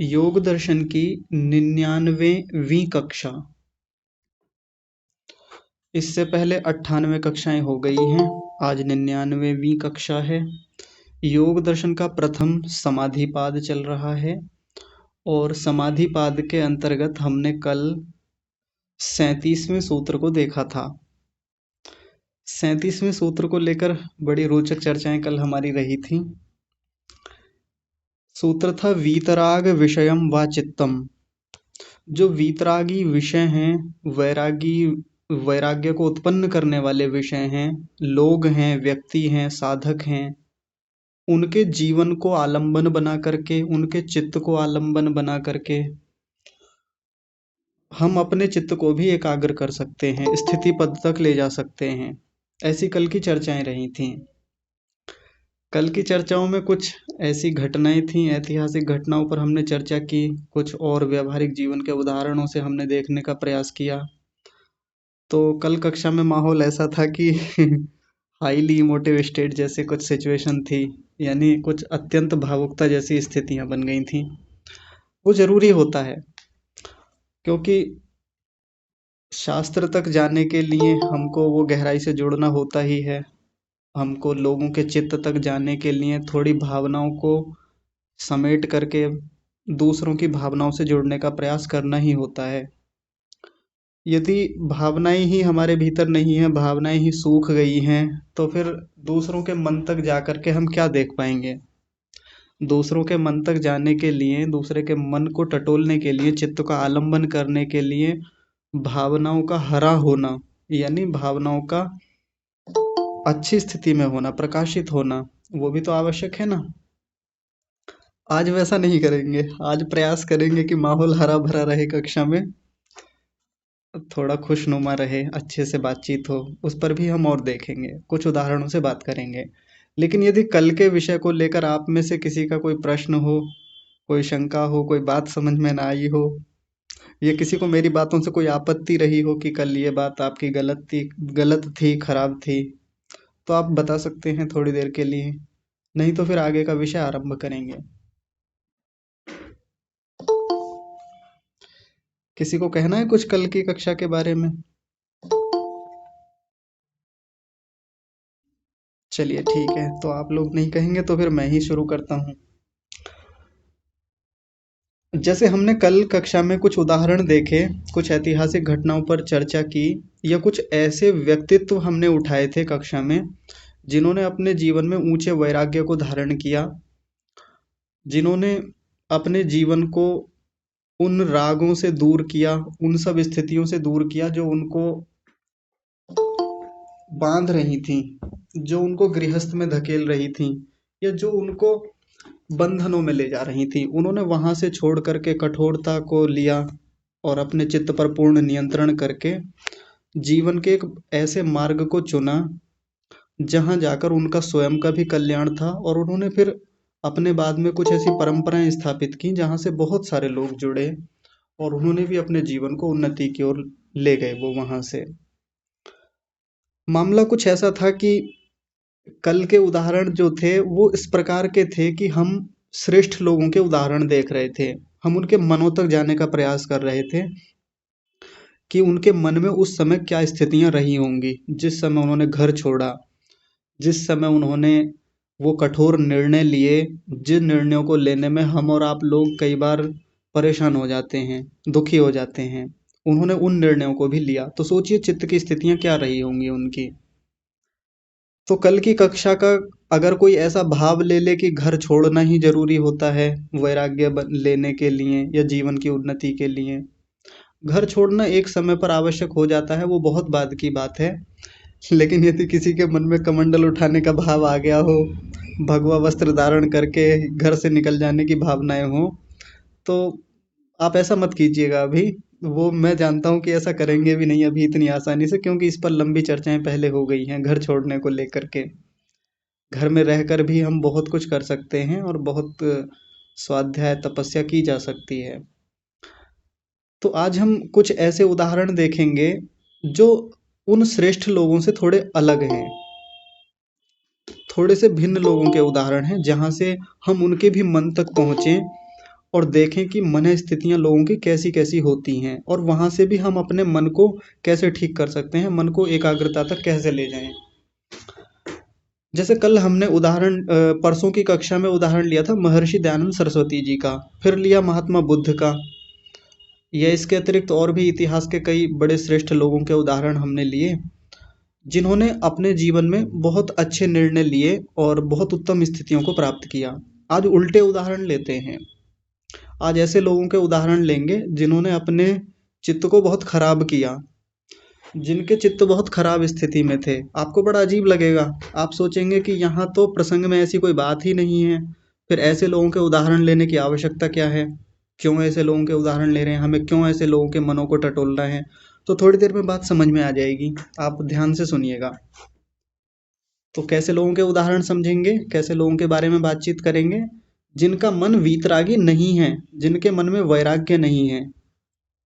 योग दर्शन की 99वीं कक्षा। इससे पहले 98 कक्षाएं हो गई हैं। आज 99वीं कक्षा है। योग दर्शन का प्रथम समाधिपाद चल रहा है और समाधिपाद के अंतर्गत हमने कल 37वें सूत्र को देखा था। 37वें सूत्र को लेकर बड़ी रोचक चर्चाएं कल हमारी रही थी। सूत्र था वीतराग विषयम व चित्तम। जो वीतरागी विषय हैं, वैराग्य को उत्पन्न करने वाले विषय हैं, लोग हैं, व्यक्ति हैं, साधक हैं, उनके जीवन को आलंबन बना करके, उनके चित्त को आलंबन बना करके हम अपने चित्त को भी एकाग्र कर सकते हैं, स्थिति पद तक ले जा सकते हैं। ऐसी कल की चर्चाएं रही थीं। कल की चर्चाओं में कुछ ऐसी घटनाएं थीं, ऐतिहासिक घटनाओं पर हमने चर्चा की, कुछ और व्यावहारिक जीवन के उदाहरणों से हमने देखने का प्रयास किया। तो कल कक्षा में माहौल ऐसा था कि हाईली इमोटिव स्टेट जैसे कुछ सिचुएशन थी, यानी कुछ अत्यंत भावुकता जैसी स्थितियां बन गई थीं। वो जरूरी होता है, क्योंकि शास्त्र तक जाने के लिए हमको वो गहराई से जुड़ना होता ही है। हमको लोगों के चित्त तक जाने के लिए थोड़ी भावनाओं को समेट करके दूसरों की भावनाओं से जुड़ने का प्रयास करना ही होता है। यदि भावनाएं ही हमारे भीतर नहीं है, भावनाएं ही सूख गई हैं, तो फिर दूसरों के मन तक जा करके हम क्या देख पाएंगे। दूसरों के मन तक जाने के लिए, दूसरे के मन को टटोलने के लिए, चित्त का आलंबन करने के लिए भावनाओं का हरा होना, यानी भावनाओं का अच्छी स्थिति में होना, प्रकाशित होना, वो भी तो आवश्यक है ना। आज वैसा नहीं करेंगे। आज प्रयास करेंगे कि माहौल हरा भरा रहे, कक्षा में थोड़ा खुशनुमा रहे, अच्छे से बातचीत हो। उस पर भी हम और देखेंगे, कुछ उदाहरणों से बात करेंगे। लेकिन यदि कल के विषय को लेकर आप में से किसी का कोई प्रश्न हो, कोई शंका हो, कोई बात समझ में ना आई हो, या किसी को मेरी बातों से कोई आपत्ति रही हो कि कल ये बात आपकी गलत थी, खराब थी, तो आप बता सकते हैं थोड़ी देर के लिए। नहीं तो फिर आगे का विषय आरंभ करेंगे। किसी को कहना है कुछ कल की कक्षा के बारे में? चलिए ठीक है, तो आप लोग नहीं कहेंगे तो फिर मैं ही शुरू करता हूँ। जैसे हमने कल कक्षा में कुछ उदाहरण देखे, कुछ ऐतिहासिक घटनाओं पर चर्चा की, या कुछ ऐसे व्यक्तित्व हमने उठाए थे कक्षा में जिन्होंने अपने जीवन में ऊंचे वैराग्य को धारण किया, जिन्होंने अपने जीवन को उन रागों से दूर किया, उन सब स्थितियों से दूर किया जो उनको बांध रही थी, जो उनको गृहस्थ में धकेल रही थी, या जो उनको बंधनों में ले जा रही थी। उन्होंने वहां से छोड़ करके कठोरता को लिया और अपने चित्त पर पूर्ण नियंत्रण करके जीवन के एक ऐसे मार्ग को चुना जहां जाकर उनका स्वयं का भी कल्याण था, और उन्होंने फिर अपने बाद में कुछ ऐसी परंपराएं स्थापित की जहां से बहुत सारे लोग जुड़े और उन्होंने भी अपने जीवन को उन्नति की ओर ले गए। वो वहां से मामला कुछ ऐसा था कि कल के उदाहरण जो थे वो इस प्रकार के थे कि हम श्रेष्ठ लोगों के उदाहरण देख रहे थे, हम उनके मनों तक जाने का प्रयास कर रहे थे कि उनके मन में उस समय क्या स्थितियां रही होंगी, जिस समय उन्होंने घर छोड़ा, जिस समय उन्होंने वो कठोर निर्णय लिए, जिन निर्णयों को लेने में हम और आप लोग कई बार परेशान हो जाते हैं, दुखी हो जाते हैं, उन्होंने उन निर्णयों को भी लिया। तो सोचिए चित्त की स्थितियां क्या रही होंगी उनकी। तो कल की कक्षा का अगर कोई ऐसा भाव ले ले कि घर छोड़ना ही जरूरी होता है लेने के लिए या जीवन की उन्नति के लिए, घर छोड़ना एक समय पर आवश्यक हो जाता है, वो बहुत बाद की बात है। लेकिन यदि किसी के मन में कमंडल उठाने का भाव आ गया हो, भगवा वस्त्र धारण करके घर से निकल जाने की भावनाएं हो, तो आप ऐसा मत कीजिएगा अभी। वो मैं जानता हूँ कि ऐसा करेंगे भी नहीं अभी इतनी आसानी से, क्योंकि इस पर लंबी चर्चाएं पहले हो गई हैं घर छोड़ने को लेकर के। घर में रहकर भी हम बहुत कुछ कर सकते हैं और बहुत स्वाध्याय तपस्या की जा सकती है। तो आज हम कुछ ऐसे उदाहरण देखेंगे जो उन श्रेष्ठ लोगों से थोड़े अलग हैं, थोड़े से भिन्न लोगों के उदाहरण हैं, जहां से हम उनके भी मन तक पहुंचे और देखें कि मन स्थितियाँ लोगों की कैसी-कैसी होती हैं और वहाँ से भी हम अपने मन को कैसे ठीक कर सकते हैं, मन को एकाग्रता तक कैसे ले जाएँ। जैसे कल हमने परसों की कक्षा में उदाहरण लिया था महर्षि दयानंद सरस्वती जी का, फिर लिया महात्मा बुद्ध का, या इसके अतिरिक्त और भी इतिहास के कई बड़े श्रेष्ठ लोगों के उदाहरण हमने लिए, जिन्होंने अपने जीवन में बहुत अच्छे निर्णय लिए और बहुत उत्तम स्थितियों को प्राप्त किया। आज उल्टे उदाहरण लेते हैं। आज ऐसे लोगों के उदाहरण लेंगे जिन्होंने अपने चित्त को बहुत खराब किया, जिनके चित्त बहुत खराब स्थिति में थे। आपको बड़ा अजीब लगेगा, आप सोचेंगे कि यहाँ तो प्रसंग में ऐसी कोई बात ही नहीं है, फिर ऐसे लोगों के उदाहरण लेने की आवश्यकता क्या है? क्यों ऐसे लोगों के उदाहरण ले रहे हैं? हमें क्यों ऐसे लोगों के मनों को टटोलना है? तो थोड़ी देर में बात समझ में आ जाएगी, आप ध्यान से सुनिएगा। तो कैसे लोगों के उदाहरण समझेंगे, कैसे लोगों के बारे में बातचीत करेंगे? जिनका मन वीतरागी नहीं है, जिनके मन में वैराग्य नहीं है।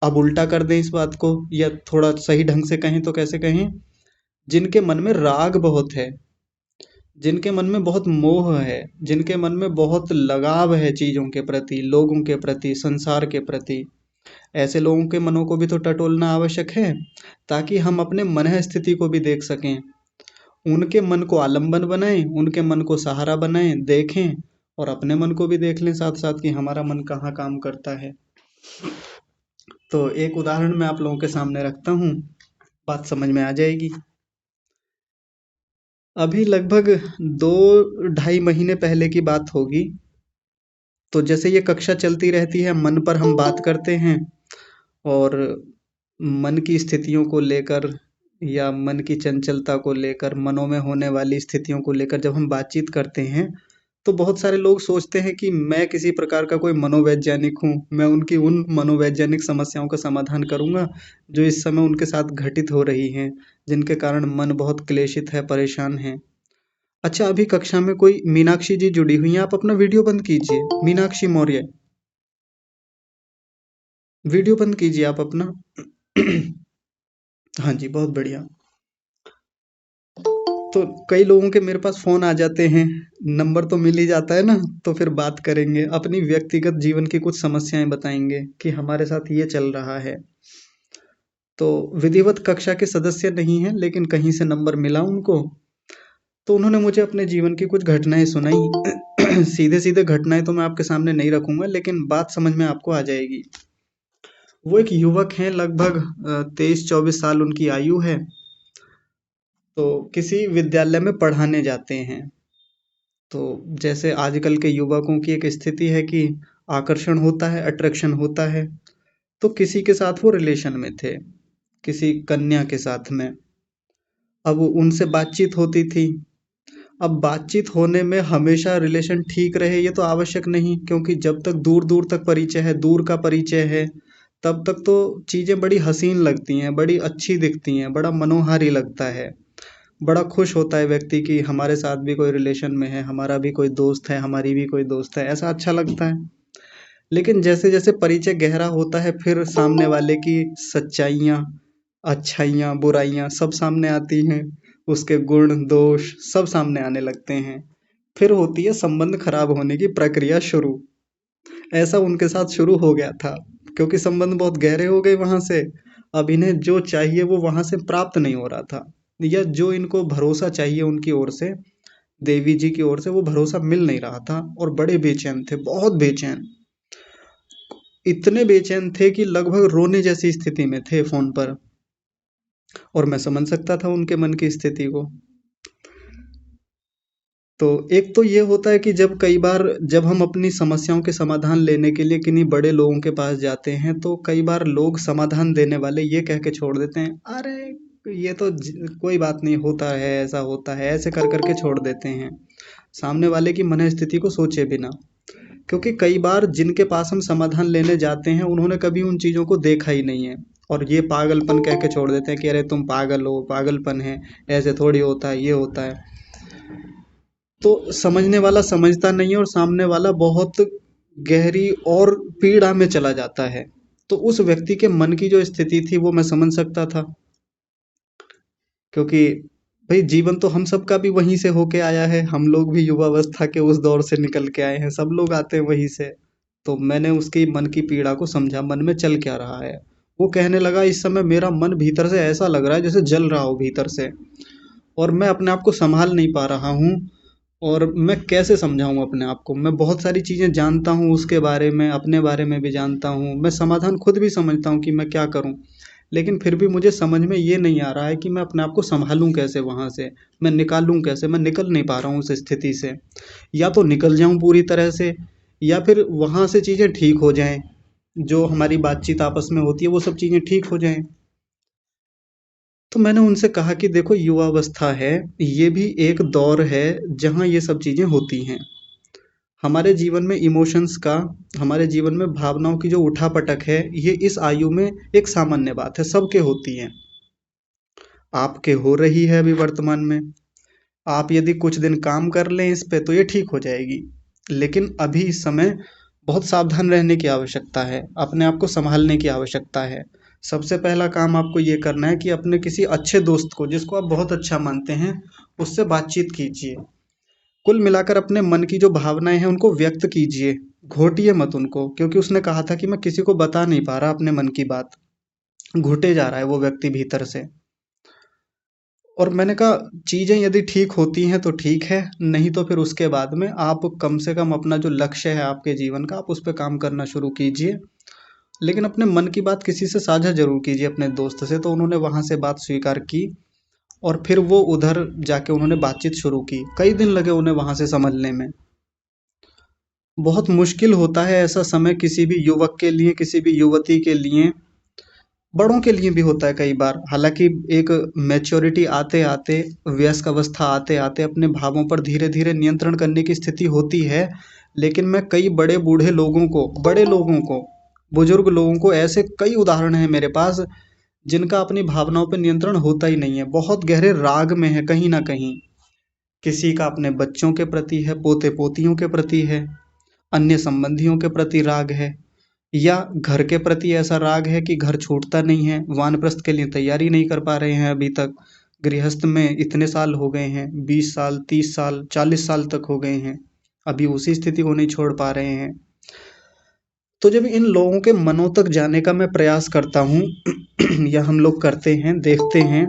अब उल्टा कर दें इस बात को, या थोड़ा सही ढंग से कहें तो कैसे कहें? जिनके मन में राग बहुत है, जिनके मन में बहुत मोह है, जिनके मन में बहुत लगाव है चीज़ों के प्रति, लोगों के प्रति, संसार के प्रति। ऐसे लोगों के मनों को भी तो टटोलना आवश्यक है, ताकि हम अपने मन स्थिति को भी देख सकें। उनके मन को आलंबन बनाएं, उनके मन को सहारा बनाएं, देखें और अपने मन को भी देख लें साथ साथ कि हमारा मन कहाँ काम करता है। तो एक उदाहरण मैं आप लोगों के सामने रखता हूँ, बात समझ में आ जाएगी। अभी लगभग 2 ढाई महीने पहले की बात होगी। तो जैसे ये कक्षा चलती रहती है, मन पर हम बात करते हैं और मन की स्थितियों को लेकर या मन की चंचलता को लेकर, मनों में होने वाली स्थितियों को लेकर जब हम बातचीत करते हैं, तो बहुत सारे लोग सोचते हैं कि मैं किसी प्रकार का कोई मनोवैज्ञानिक हूँ, मैं उनकी उन मनोवैज्ञानिक समस्याओं का समाधान करूँगा जो इस समय उनके साथ घटित हो रही हैं, जिनके कारण मन बहुत क्लेशित है, परेशान है। अच्छा, अभी कक्षा में कोई मीनाक्षी जी जुड़ी हुई हैं, आप अपना वीडियो बंद कीजिए। मीनाक्षी मौर्य, वीडियो बंद कीजिए आप अपना। हाँ जी, बहुत बढ़िया। तो कई लोगों के मेरे पास फ़ोन आ जाते हैं, नंबर तो मिल ही जाता है ना, तो फिर बात करेंगे, अपनी व्यक्तिगत जीवन की कुछ समस्याएँ बताएँगे कि हमारे साथ ये चल रहा है। तो विधिवत कक्षा के सदस्य नहीं हैं, लेकिन कहीं से नंबर मिला उनको, तो उन्होंने मुझे अपने जीवन की कुछ घटनाएँ सुनाई। सीधे-सीधे घटनाएँ तो मैं आपके सामने नहीं रखूँगा, लेकिन बात समझ में आपको आ जाएगी। वो एक युवक हैं, लगभग 23-24 साल उनकी आयु है। तो किसी विद्यालय में पढ़ाने जाते हैं। तो जैसे आजकल के युवकों की एक स्थिति है कि आकर्षण होता है, अट्रैक्शन होता है, तो किसी के साथ वो रिलेशन में थे, किसी कन्या के साथ में। अब उनसे बातचीत होती थी। अब बातचीत होने में हमेशा रिलेशन ठीक रहे ये तो आवश्यक नहीं, क्योंकि जब तक दूर-दूर तक परिचय है, दूर का परिचय है, तब तक तो चीज़ें बड़ी हसीन लगती हैं, बड़ी अच्छी दिखती हैं, बड़ा मनोहारी लगता है। बड़ा खुश होता है व्यक्ति कि हमारे साथ भी कोई रिलेशन में है, हमारा भी कोई दोस्त है, हमारी भी कोई दोस्त है, ऐसा अच्छा लगता है। लेकिन जैसे-जैसे परिचय गहरा होता है, फिर सामने वाले की सच्चाइयाँ, अच्छाइयाँ, बुराइयाँ सब सामने आती हैं, उसके गुण, दोष सब सामने आने लगते हैं। फिर होती है संबंध खराब होने की प्रक्रिया शुरू। ऐसा उनके साथ शुरू हो गया था, क्योंकि संबंध बहुत गहरे हो गए वहाँ से। अब इन्हें जो चाहिए वो वहाँ से प्राप्त नहीं हो रहा था, या जो इनको भरोसा चाहिए उनकी ओर से, देवी जी की ओर से, वो भरोसा मिल नहीं रहा था और बड़े बेचैन थे, बहुत बेचैन। इतने बेचैन थे कि लगभग रोने जैसी स्थिति में थे फ़ोन पर, और मैं समझ सकता था उनके मन की स्थिति को। तो एक तो ये होता है कि जब कई बार जब हम अपनी समस्याओं के समाधान लेने के लिए किन्हीं बड़े लोगों के पास जाते हैं, तो कई बार लोग समाधान देने वाले ये कह के छोड़ देते हैं, अरे ये तो कोई बात नहीं, होता है, ऐसा होता है, ऐसे कर करके छोड़ देते हैं, सामने वाले की मन स्थिति को सोचे बिना। क्योंकि कई बार जिनके पास हम समाधान लेने जाते हैं, उन्होंने कभी उन चीज़ों को देखा ही नहीं है, और ये पागलपन कह के छोड़ देते हैं कि अरे तुम पागल हो, पागलपन है, ऐसे थोड़ी होता है, ये होता है। तो समझने वाला समझता नहीं है और सामने वाला बहुत गहरी और पीड़ा में चला जाता है। तो उस व्यक्ति के मन की जो स्थिति थी वो मैं समझ सकता था, क्योंकि भाई जीवन तो हम सबका भी वहीं से होके आया है, हम लोग भी युवावस्था के उस दौर से निकल के आए हैं, सब लोग आते हैं वहीं से। तो मैंने उसकी मन की पीड़ा को समझा, मन में चल क्या रहा है। वो कहने लगा, इस समय मेरा मन भीतर से ऐसा लग रहा है जैसे जल रहा हो भीतर से, और मैं अपने आप को संभाल नहीं पा रहा हूँ। और मैं कैसे समझाऊँ अपने आप को? मैं बहुत सारी चीज़ें जानता हूँ उसके बारे में, अपने बारे में भी जानता हूँ, मैं समाधान खुद भी समझता हूँ कि मैं क्या करूँ। लेकिन फिर भी मुझे समझ में ये नहीं आ रहा है कि मैं अपने आप को सँभालूँ कैसे वहाँ से? मैं निकालूँ कैसे? मैं निकल नहीं पा रहा हूँ उस स्थिति से। या तो निकल जाऊँ पूरी तरह से, या फिर वहाँ से चीज़ें ठीक हो जाएँ, जो हमारी बातचीत आपस में होती है वो सब चीज़ें ठीक हो जाएँ। तो मैंने उनसे कहा कि देखो, युवावस्था है, ये भी एक दौर है जहाँ ये सब चीज़ें होती हैं। हमारे जीवन में इमोशंस का, हमारे जीवन में भावनाओं की जो उठापटक है, ये इस आयु में एक सामान्य बात है, सबके होती है। आपके हो रही है अभी वर्तमान में। आप यदि कुछ दिन काम कर लें इस पे तो ये ठीक हो जाएगी। लेकिन अभी इस समय बहुत सावधान रहने की आवश्यकता है, अपने आप को सँभालने की आवश्यकता है। सबसे पहला काम आपको ये करना है कि अपने किसी अच्छे दोस्त को, जिसको आप बहुत अच्छा मानते हैं, उससे बातचीत कीजिए। कुल मिलाकर अपने मन की जो भावनाएँ हैं उनको व्यक्त कीजिए, घोटिए मत उनको, क्योंकि उसने कहा था कि मैं किसी को बता नहीं पा रहा अपने मन की बात, घुटे जा रहा है वो व्यक्ति भीतर से। और मैंने कहा, चीज़ें यदि ठीक होती हैं तो ठीक है, नहीं तो फिर उसके बाद में आप कम से कम अपना जो लक्ष्य है आपके जीवन का, आप उस पे काम करना शुरू कीजिए। लेकिन अपने मन की बात किसी से साझा ज़रूर कीजिए, अपने दोस्त से। तो उन्होंने वहाँ से बात स्वीकार की, और फिर वो उधर जाके उन्होंने बातचीत शुरू की। कई दिन लगे उन्हें वहाँ से सँभलने में। बहुत मुश्किल होता है ऐसा समय किसी भी युवक के लिए, किसी भी युवती के लिए, बड़ों के लिए भी होता है कई बार। हालाँकि एक मैच्योरिटी आते-आते, वयस्क अवस्था आते-आते अपने भावों पर धीरे-धीरे नियंत्रण करने की स्थिति होती है। लेकिन मैं कई बड़े बूढ़े लोगों को, बड़े लोगों को, बुजुर्ग लोगों को, ऐसे कई उदाहरण हैं मेरे पास, जिनका अपनी भावनाओं पे नियंत्रण होता ही नहीं है। बहुत गहरे राग में है कहीं न कहीं। किसी का अपने बच्चों के प्रति है, पोते-पोतियों के प्रति है, अन्य संबंधियों के प्रति राग है, या घर के प्रति ऐसा राग है कि घर छूटता नहीं है, वानप्रस्थ के लिए तैयारी नहीं कर पा रहे हैं अभी तक। गृहस्थ में इतने साल हो गए हैं, 20 साल, 30 साल, 40 साल तक हो गए हैं, अभी उसी स्थिति को नहीं छोड़ पा रहे हैं। तो जब इन लोगों के मनों तक जाने का मैं प्रयास करता हूँ या हम लोग करते हैं, देखते हैं,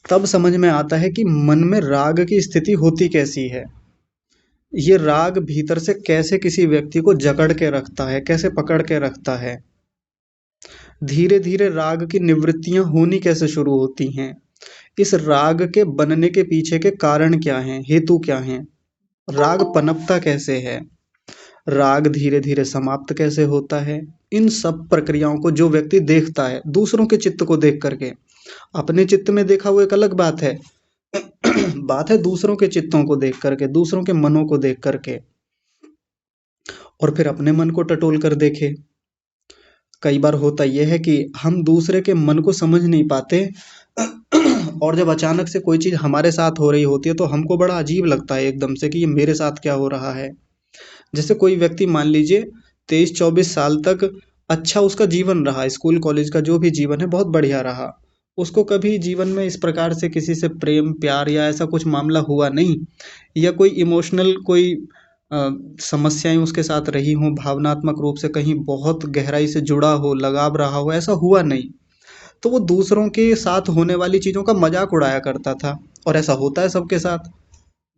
तब समझ में आता है कि मन में राग की स्थिति होती कैसी है। ये राग भीतर से कैसे किसी व्यक्ति को जकड़ के रखता है, कैसे पकड़ के रखता है। धीरे धीरे राग की निवृत्तियां होनी कैसे शुरू होती हैं, इस राग के बनने के पीछे के कारण क्या हैं, हेतु क्या हैं, राग पनपता कैसे है, राग धीरे धीरे समाप्त कैसे होता है। इन सब प्रक्रियाओं को जो व्यक्ति देखता है दूसरों के चित्त को देख करके, अपने चित्त में देखा वो एक अलग बात है बात है दूसरों के चित्तों को देख करके, दूसरों के मनों को देख करके, और फिर अपने मन को टटोल कर देखे। कई बार होता यह है कि हम दूसरे के मन को समझ नहीं पाते और जब अचानक से कोई चीज़ हमारे साथ हो रही होती है तो हमको बड़ा अजीब लगता है एकदम से कि ये मेरे साथ क्या हो रहा है। जैसे कोई व्यक्ति मान लीजिए 23-24 साल तक अच्छा उसका जीवन रहा, स्कूल कॉलेज का जो भी जीवन है बहुत बढ़िया रहा। उसको कभी जीवन में इस प्रकार से किसी से प्रेम प्यार या ऐसा कुछ मामला हुआ नहीं, या कोई इमोशनल कोई समस्याएं उसके साथ रही हों, भावनात्मक रूप से कहीं बहुत गहराई से जुड़ा हो, लगाव रहा हो, ऐसा हुआ नहीं। तो वो दूसरों के साथ होने वाली चीज़ों का मजाक उड़ाया करता था, और ऐसा होता है सबके साथ।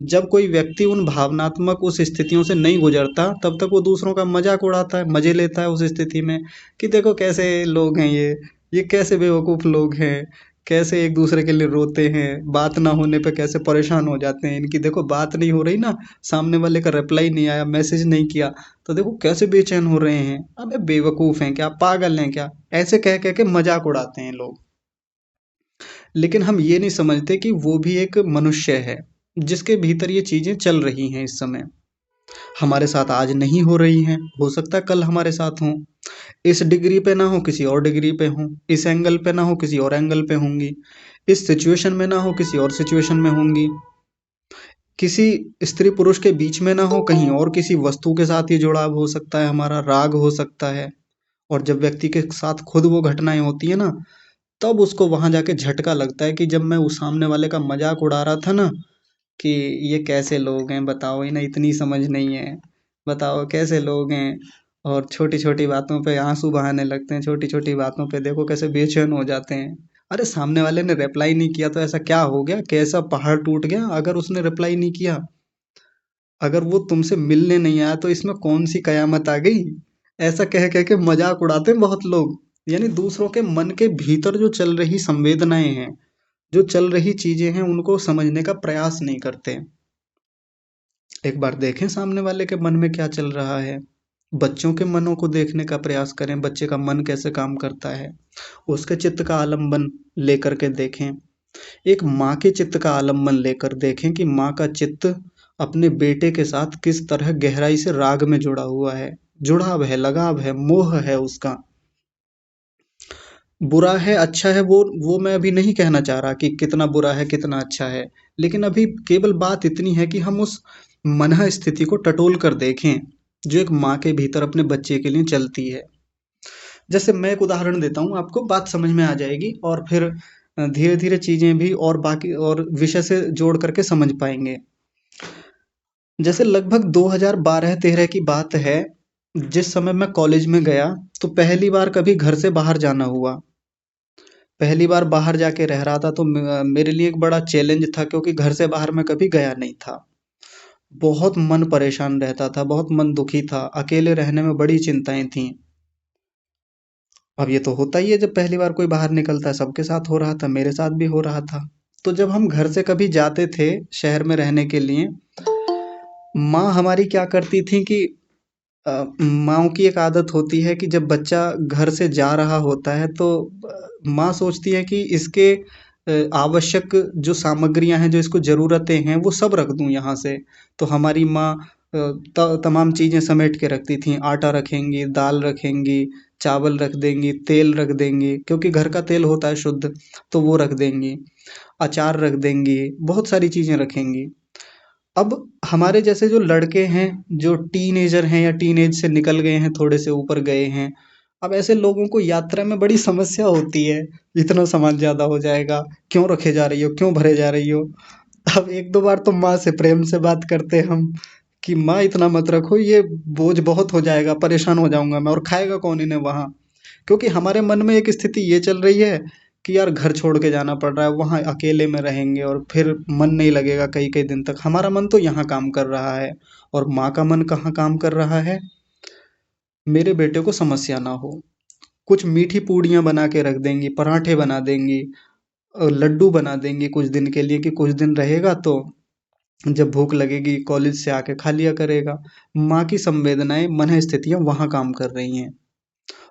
जब कोई व्यक्ति उन भावनात्मक उस स्थितियों से नहीं गुजरता तब तक वो दूसरों का मजाक उड़ाता है, मजे लेता है उस स्थिति में, कि देखो कैसे लोग हैं ये कैसे बेवकूफ़ लोग हैं, कैसे एक दूसरे के लिए रोते हैं, बात ना होने पे कैसे परेशान हो जाते हैं, इनकी देखो बात नहीं हो रही ना, सामने वाले का रिप्लाई नहीं आया, मैसेज नहीं किया, तो देखो कैसे बेचैन हो रहे हैं। अबे बेवकूफ़ हैं क्या, पागल हैं क्या, ऐसे कह कह के मजाक उड़ाते हैं लोग। लेकिन हम ये नहीं समझते कि वो भी एक मनुष्य है, जिसके भीतर ये चीज़ें चल रही हैं इस समय। हमारे साथ आज नहीं हो रही हैं, हो सकता है कल हमारे साथ हों। इस डिग्री पे ना हो, किसी और डिग्री पे हों। इस एंगल पे ना हो, किसी और एंगल पे होंगी। इस सिचुएशन में ना हो, किसी और सिचुएशन में होंगी। किसी स्त्री पुरुष के बीच में ना हो, कहीं और किसी वस्तु के साथ ये जुड़ाव हो सकता है, हमारा राग हो सकता है। और जब व्यक्ति के साथ खुद वो घटनाएँ होती हैं ना, तब उसको वहाँ जाके झटका लगता है कि जब मैं उस सामने वाले का मज़ाक उड़ा रहा था ना, कि ये कैसे लोग हैं बताओ, इन्हें इतनी समझ नहीं है, बताओ कैसे लोग हैं। और छोटी छोटी बातों पे आंसू बहाने लगते हैं, छोटी छोटी बातों पे देखो कैसे बेचैन हो जाते हैं। अरे सामने वाले ने रिप्लाई नहीं किया तो ऐसा क्या हो गया, कैसा पहाड़ टूट गया अगर उसने रिप्लाई नहीं किया? अगर वो तुमसे मिलने नहीं आया तो इसमें कौन सी कयामत आ गई? ऐसा कह कह के मजाक उड़ाते हैं बहुत लोग। यानी दूसरों के मन के भीतर जो चल रही संवेदनाएं हैं, जो चल रही चीजें हैं, उनको समझने का प्रयास नहीं करते। एक बार देखें सामने वाले के मन में क्या चल रहा है। बच्चों के मनों को देखने का प्रयास करें, बच्चे का मन कैसे काम करता है, उसके चित्त का आलंबन लेकर के देखें। एक माँ के चित्त का आलंबन लेकर देखें कि माँ का चित्त अपने बेटे के साथ किस तरह गहराई से राग में जुड़ा हुआ है, जुड़ाव है, लगाव है, मोह है उसका। बुरा है अच्छा है वो मैं अभी नहीं कहना चाह रहा कि कितना बुरा है कितना अच्छा है, लेकिन अभी केवल बात इतनी है कि हम उस मन स्थिति को टटोल कर देखें जो एक माँ के भीतर अपने बच्चे के लिए चलती है। जैसे मैं एक उदाहरण देता हूँ आपको, बात समझ में आ जाएगी और फिर धीरे धीरे चीजें भी और बाकी और विषय से जोड़ करके समझ पाएंगे। जैसे लगभग 2012-13 की बात है, जिस समय मैं कॉलेज में गया तो पहली बार कभी घर से बाहर जाना हुआ। पहली बार बाहर जाके रह रहा था तो मेरे लिए एक बड़ा चैलेंज था क्योंकि घर से बाहर मैं कभी गया नहीं था। बहुत मन परेशान रहता था, बहुत मन दुखी था, अकेले रहने में बड़ी चिंताएं थीं। अब ये तो होता ही है जब पहली बार कोई बाहर निकलता है, सबके साथ हो रहा था, मेरे साथ भी हो रहा था। तो जब हम घर से कभी जाते थे शहर में रहने के लिए, माँ हमारी क्या करती थी कि माँओं की एक आदत होती है कि जब बच्चा घर से जा रहा होता है तो माँ सोचती है कि इसके आवश्यक जो सामग्रियाँ हैं, जो इसको ज़रूरतें हैं, वो सब रख दूँ यहाँ से। तो हमारी माँ तमाम चीज़ें समेट के रखती थीं। आटा रखेंगी, दाल रखेंगी, चावल रख देंगी, तेल रख देंगी, क्योंकि घर का तेल होता है शुद्ध, तो वो रख देंगी। अचार रख देंगी, बहुत सारी चीज़ें रखेंगी। अब हमारे जैसे जो लड़के हैं, जो टीनेजर हैं या टीनेज से निकल गए हैं, थोड़े से ऊपर गए हैं, अब ऐसे लोगों को यात्रा में बड़ी समस्या होती है। इतना सामान ज़्यादा हो जाएगा, क्यों रखे जा रही हो, क्यों भरे जा रही हो? अब एक दो बार तो माँ से प्रेम से बात करते हम कि माँ इतना मत रखो, ये बोझ बहुत हो जाएगा, परेशान हो जाऊंगा मैं, और खाएगा कौन इन्हें वहाँ? क्योंकि हमारे मन में एक स्थिति ये चल रही है कि यार घर छोड़ के जाना पड़ रहा है, वहाँ अकेले में रहेंगे और फिर मन नहीं लगेगा कई कई दिन तक। हमारा मन तो यहाँ काम कर रहा है और माँ का मन कहाँ काम कर रहा है? मेरे बेटे को समस्या ना हो। कुछ मीठी पूड़ियाँ बना के रख देंगी, पराठे बना देंगी, लड्डू बना देंगी कुछ दिन के लिए कि कुछ दिन रहेगा तो जब भूख लगेगी कॉलेज से आके खा लिया करेगा। माँ की संवेदनाएं, मन स्थितियाँ वहाँ काम कर रही हैं।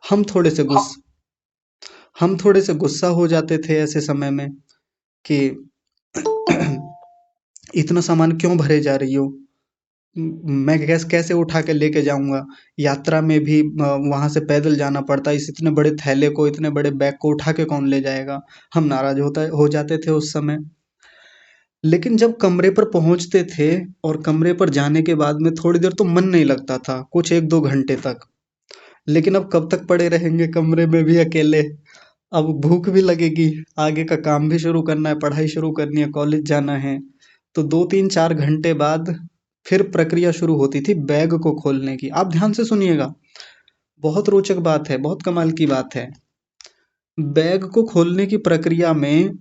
हम थोड़े से गुस्स हम थोड़े से गुस्सा हो जाते थे ऐसे समय में कि इतना सामान क्यों भरे जा रही हो? मैं कैसे कैसे उठा के लेके जाऊंगा? यात्रा में भी वहां से पैदल जाना पड़ता है, इस इतने बड़े थैले को, इतने बड़े बैग को उठा के कौन ले जाएगा? हम नाराज होता हो जाते थे उस समय। लेकिन जब कमरे पर पहुंचते थे और कमरे पर जाने के बाद में थोड़ी देर तो मन नहीं लगता था, कुछ एक दो घंटे तक। लेकिन अब कब तक पड़े रहेंगे कमरे में भी अकेले? अब भूख भी लगेगी, आगे का काम भी शुरू करना है, पढ़ाई शुरू करनी है, कॉलेज जाना है। तो 2-3-4 घंटे बाद फिर प्रक्रिया शुरू होती थी बैग को खोलने की। आप ध्यान से सुनिएगा, बहुत रोचक बात है, बहुत कमाल की बात है। बैग को खोलने की प्रक्रिया में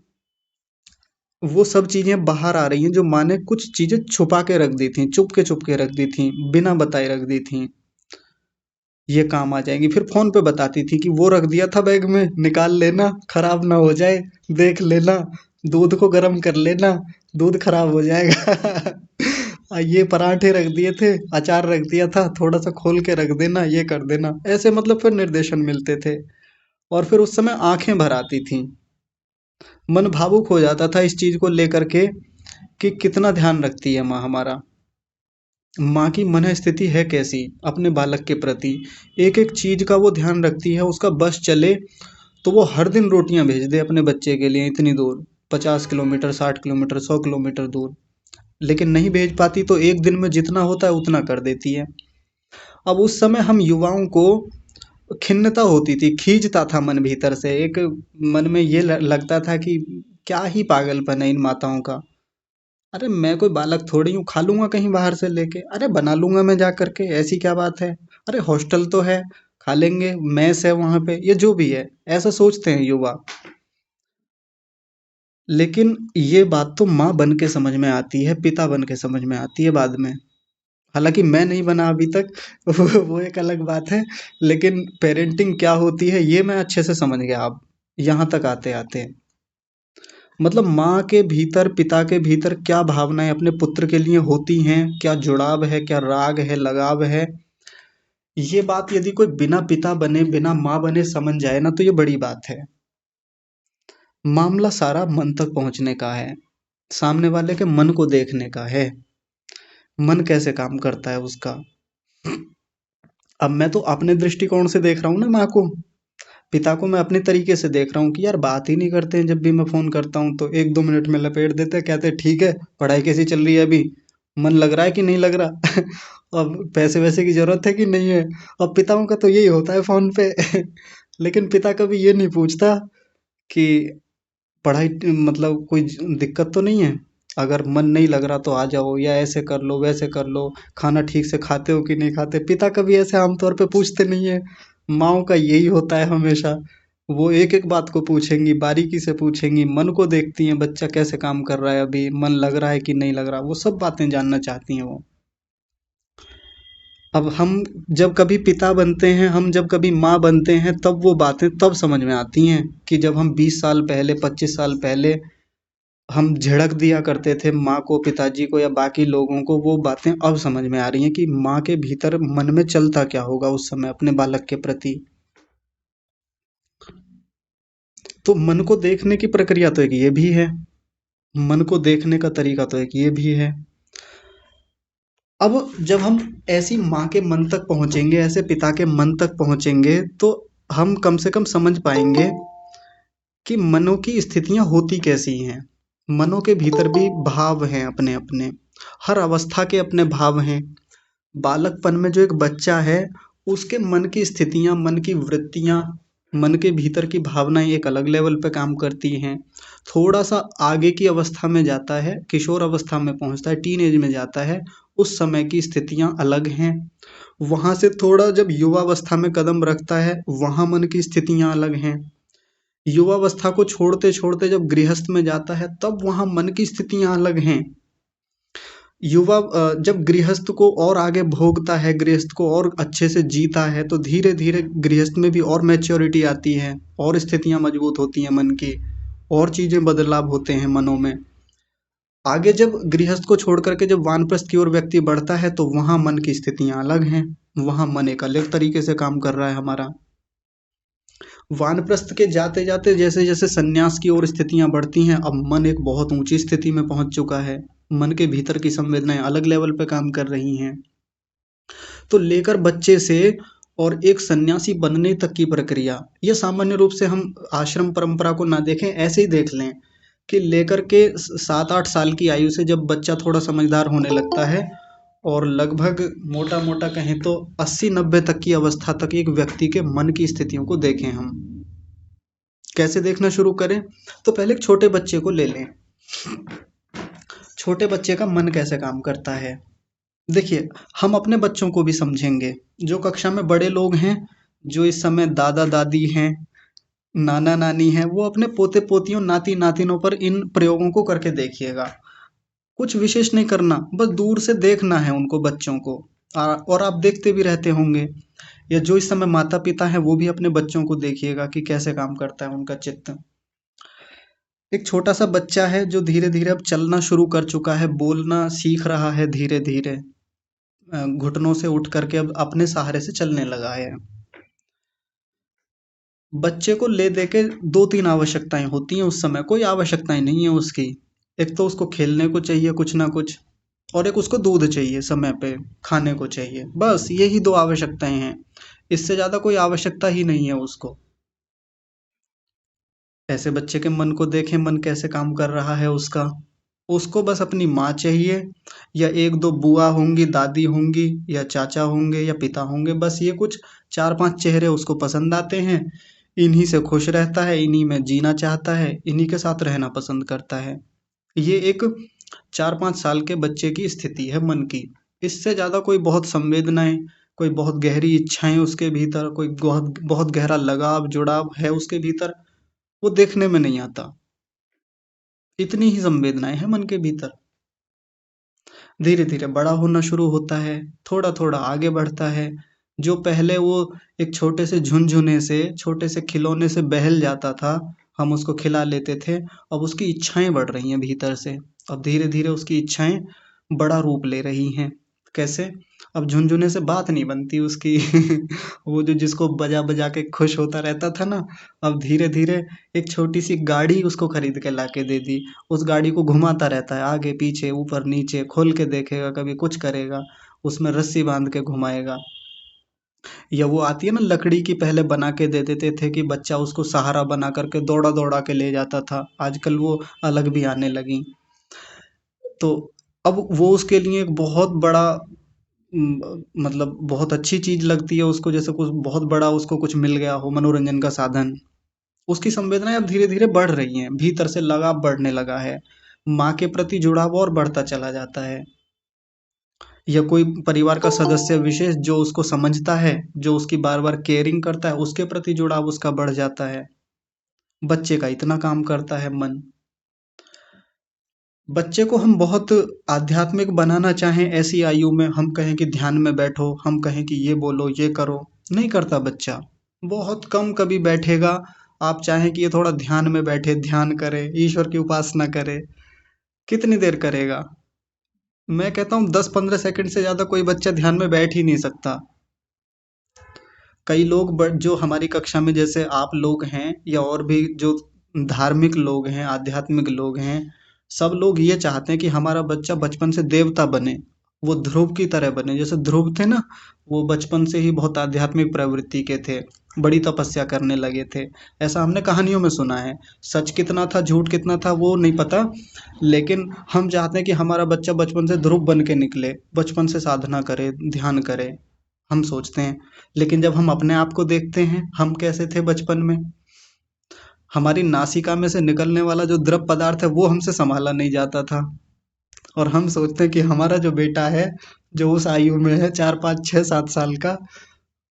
वो सब चीजें बाहर आ रही हैं जो माँ ने कुछ चीजें छुपा के रख दी थी, चुप के रख दी थी, बिना बताए रख दी थी। ये काम आ जाएंगी, फिर फोन पे बताती थी कि वो रख दिया था बैग में, निकाल लेना, खराब ना हो जाए, देख लेना, दूध को गर्म कर लेना, दूध खराब हो जाएगा। ये पराठे रख दिए थे, अचार रख दिया था, थोड़ा सा खोल के रख देना, ये कर देना, ऐसे मतलब फिर निर्देशन मिलते थे। और फिर उस समय आंखें भर आती थी, मन भावुक हो जाता था इस चीज को लेकर के कि कितना ध्यान रखती है माँ हमारा। माँ की मन स्थिति है कैसी अपने बालक के प्रति, एक एक चीज का वो ध्यान रखती है। उसका बस चले तो वो हर दिन रोटियां भेज दे अपने बच्चे के लिए इतनी दूर, 50 किलोमीटर, 60 किलोमीटर, 100 किलोमीटर दूर। लेकिन नहीं भेज पाती तो एक दिन में जितना होता है उतना कर देती है। अब उस समय हम युवाओं को खिन्नता होती थी, खींचता था मन भीतर से, एक मन में ये लगता था कि क्या ही पागलपन है इन माताओं का। अरे मैं कोई बालक थोड़ी हूँ, खा लूंगा कहीं बाहर से लेके, अरे बना लूंगा मैं जा करके, ऐसी क्या बात है। अरे हॉस्टल तो है, खा लेंगे, मेस है वहां पे, ये जो भी है, ऐसा सोचते हैं युवा। लेकिन ये बात तो माँ बन के समझ में आती है, पिता बन के समझ में आती है बाद में। हालांकि मैं नहीं बना अभी तक, वो एक अलग बात है। लेकिन पेरेंटिंग क्या होती है ये मैं अच्छे से समझ गया अब, यहाँ तक आते आते। मतलब माँ के भीतर, पिता के भीतर क्या भावनाएं अपने पुत्र के लिए होती हैं, क्या जुड़ाव है, क्या राग है, लगाव है, ये बात यदि कोई बिना पिता बने, बिना माँ बने समझ जाए ना, तो ये बड़ी बात है। मामला सारा मन तक पहुंचने का है, सामने वाले के मन को देखने का है, मन कैसे काम करता है उसका। अब मैं तो अपने दृष्टिकोण से देख रहा हूँ ना माँ को, पिता को मैं अपने तरीके से देख रहा हूँ कि यार बात ही नहीं करते हैं, जब भी मैं फोन करता हूँ तो 1-2 मिनट में लपेट देते हैं, कहते हैं ठीक है, पढ़ाई कैसी चल रही है, अभी मन लग रहा है कि नहीं लग रहा, अब पैसे वैसे की जरूरत है कि नहीं है। अब पिताओं का तो यही होता है फोन पे। लेकिन पिता कभी ये नहीं पूछता कि पढ़ाई मतलब कोई दिक्कत तो नहीं है, अगर मन नहीं लग रहा तो आ जाओ, या ऐसे कर लो वैसे कर लो, खाना ठीक से खाते हो कि नहीं खाते, पिता कभी ऐसे आमतौर पे पूछते नहीं है। माँओं का यही होता है हमेशा, वो एक एक बात को पूछेंगी, बारीकी से पूछेंगी, मन को देखती हैं, बच्चा कैसे काम कर रहा है, अभी मन लग रहा है कि नहीं लग रहा, वो सब बातें जानना चाहती हैं वो। अब हम जब कभी पिता बनते हैं, हम जब कभी माँ बनते हैं, तब वो बातें तब समझ में आती हैं कि जब हम 20 साल पहले, 25 साल पहले हम झिड़क दिया करते थे माँ को, पिताजी को या बाकी लोगों को, वो बातें अब समझ में आ रही हैं कि माँ के भीतर मन में चलता क्या होगा उस समय अपने बालक के प्रति। तो मन को देखने की प्रक्रिया तो एक ये भी है, मन को देखने का तरीका तो एक ये भी है। अब जब हम ऐसी माँ के मन तक पहुंचेंगे, ऐसे पिता के मन तक पहुंचेंगे, तो हम कम से कम समझ पाएंगे कि मनों की स्थितियां होती कैसी हैं। मनों के भीतर भी भाव हैं अपने अपने, हर अवस्था के अपने भाव हैं। बालकपन में जो एक बच्चा है, उसके मन की स्थितियां, मन की वृत्तियां, मन के भीतर की भावनाएं एक अलग लेवल पे काम करती हैं। थोड़ा सा आगे की अवस्था में जाता है, किशोर अवस्था में पहुंचता है, टीन एज में जाता है, उस समय की स्थितियां अलग हैं। वहां से थोड़ा जब युवावस्था में कदम रखता है, वहां मन की स्थितियां अलग हैं। युवावस्था को छोड़ते छोड़ते जब गृहस्थ में जाता है, तब वहां मन की स्थितियां अलग हैं। जब गृहस्थ को और आगे भोगता है, गृहस्थ को और अच्छे से जीता है, तो धीरे धीरे गृहस्थ में भी और मैच्योरिटी आती है, और स्थितियां मजबूत होती हैं मन की, और चीजें बदलाव होते हैं मनों में। आगे जब गृहस्थ को छोड़ करके जब वानप्रस्थ की ओर व्यक्ति बढ़ता है, तो वहां मन की स्थितियां अलग हैं, वहां मन एक अलग तरीके से काम कर रहा है हमारा। वानप्रस्थ के जाते जाते जैसे जैसे संन्यास की ओर स्थितियां बढ़ती हैं, अब मन एक बहुत ऊंची स्थिति में पहुंच चुका है, मन के भीतर की संवेदनाएं अलग लेवल पे काम कर रही हैं। तो लेकर बच्चे से और एक सन्यासी बनने तक की प्रक्रिया, ये सामान्य रूप से हम आश्रम परंपरा को ना देखें, ऐसे ही देख लें कि लेकर के 7-8 साल की आयु से जब बच्चा थोड़ा समझदार होने लगता है, और लगभग मोटा मोटा कहें तो 80-90 तक की अवस्था तक एक व्यक्ति के मन की स्थितियों को देखें हम। कैसे देखना शुरू करें, तो पहले एक छोटे बच्चे को ले लें। छोटे बच्चे का मन कैसे काम करता है, देखिए, हम अपने बच्चों को भी समझेंगे, जो कक्षा में बड़े लोग हैं, जो इस समय दादा दादी हैं, नाना नानी हैं, वो अपने पोते पोतियों, नाती नातिनों पर इन प्रयोगों को करके देखिएगा। कुछ विशेष नहीं करना, बस दूर से देखना है उनको, बच्चों को। और आप देखते भी रहते होंगे, या जो इस समय माता पिता हैं वो भी अपने बच्चों को देखिएगा कि कैसे काम करता है उनका चित्त। एक छोटा सा बच्चा है जो धीरे धीरे अब चलना शुरू कर चुका है, बोलना सीख रहा है धीरे धीरे, घुटनों से उठ करके अब अपने सहारे से चलने लगा है। बच्चे को ले दे के 2-3 आवश्यकताएं होती हैं, उस समय कोई आवश्यकताएं नहीं है उसकी। एक तो उसको खेलने को चाहिए कुछ ना कुछ, और एक उसको दूध चाहिए, समय पे खाने को चाहिए, बस यही 2 आवश्यकताएं हैं। इससे ज्यादा कोई आवश्यकता ही नहीं है उसको। ऐसे बच्चे के मन को देखें, मन कैसे काम कर रहा है उसका। उसको बस अपनी माँ चाहिए, या 1-2 बुआ होंगी, दादी होंगी, या चाचा होंगे, या पिता होंगे, बस ये कुछ 4-5 चेहरे उसको पसंद आते हैं। इन्हीं से खुश रहता है, इन्हीं में जीना चाहता है, इन्हीं के साथ रहना पसंद करता है। ये एक 4-5 साल के बच्चे की स्थिति है मन की। इससे ज़्यादा कोई बहुत संवेदनाएँ, कोई बहुत गहरी इच्छाएँ उसके भीतर, कोई बहुत बहुत गहरा लगाव, जुड़ाव है उसके भीतर, वो देखने में नहीं आता। इतनी ही संवेदनाएँ हैं मन के भीतर। धीरे-धीरे बड़ा होना शुरू होता है, थोड़ा-थोड़ा आगे बढ़ता है। जो पहले वो एक छोटे से झुनझुने से, छोटे से खिलौने से बहल जाता था, हम उसको खिला लेते थे, अब उसकी इच्छाएँ बढ़ रही हैं भीतर से। अब धीरे-धीरे उसकी इच्छाएँ बड़ा रूप ले रही हैं। कैसे? अब झुनझुने से बात नहीं बनती उसकी। वो जो जिसको बजा-बजा के खुश होता रहता था ना, अब धीरे-धीरे एक छोटी-सी गाड़ी उसको खरीद के लाके दे दी। उस गाड़ी को घुमाता रहता है आगे पीछे ऊपर नीचे खोल के देखेगा कभी कुछ करेगा उसमें रस्सी बांध के घुमाएगा या वो आती है ना लकड़ी की पहले बना के दे देते थे कि बच्चा उसको सहारा बना करके दौड़ा दौड़ा के ले जाता था आजकल वो अलग भी आने लगी तो अब वो उसके लिए एक बहुत बड़ा मतलब बहुत अच्छी चीज लगती है उसको जैसे कुछ बहुत बड़ा उसको कुछ मिल गया हो मनोरंजन का साधन उसकी संवेदनाएं अब धीरे धीरे बढ़ रही हैं भीतर से लगाव बढ़ने लगा है माँ के प्रति जुड़ाव और बढ़ता चला जाता है या कोई परिवार का सदस्य विशेष जो उसको समझता है जो उसकी बार बार केयरिंग करता है उसके प्रति जुड़ाव उसका बढ़ जाता है बच्चे का इतना काम करता है मन बच्चे को हम बहुत आध्यात्मिक बनाना चाहें ऐसी आयु में हम कहें कि ध्यान में बैठो हम कहें कि ये बोलो ये करो नहीं करता बच्चा बहुत कम कभी बैठेगा आप चाहें कि ये थोड़ा ध्यान में बैठे ध्यान करे ईश्वर की उपासना करे कितनी देर करेगा मैं कहता हूँ 10-15 सेकंड से ज्यादा कोई बच्चा ध्यान में बैठ ही नहीं सकता कई लोग जो हमारी कक्षा में जैसे आप लोग हैं या और भी जो धार्मिक लोग हैं आध्यात्मिक लोग हैं सब लोग ये चाहते हैं कि हमारा बच्चा बचपन से देवता बने वो ध्रुव की तरह बने जैसे ध्रुव थे ना वो बचपन से ही बहुत आध्यात्मिक प्रवृत्ति के थे बड़ी तपस्या करने लगे थे ऐसा हमने कहानियों में सुना है सच कितना था झूठ कितना था वो नहीं पता लेकिन हम चाहते हैं कि हमारा बच्चा बचपन से ध्रुव बन के निकले बचपन से साधना करे ध्यान करे हम सोचते हैं लेकिन जब हम अपने आप को देखते हैं हम कैसे थे बचपन में हमारी नासिका में से निकलने वाला जो द्रव पदार्थ है वो हमसे संभाला नहीं जाता था और हम सोचते हैं कि हमारा जो बेटा है जो उस आयु में है 4 5 6 7 साल का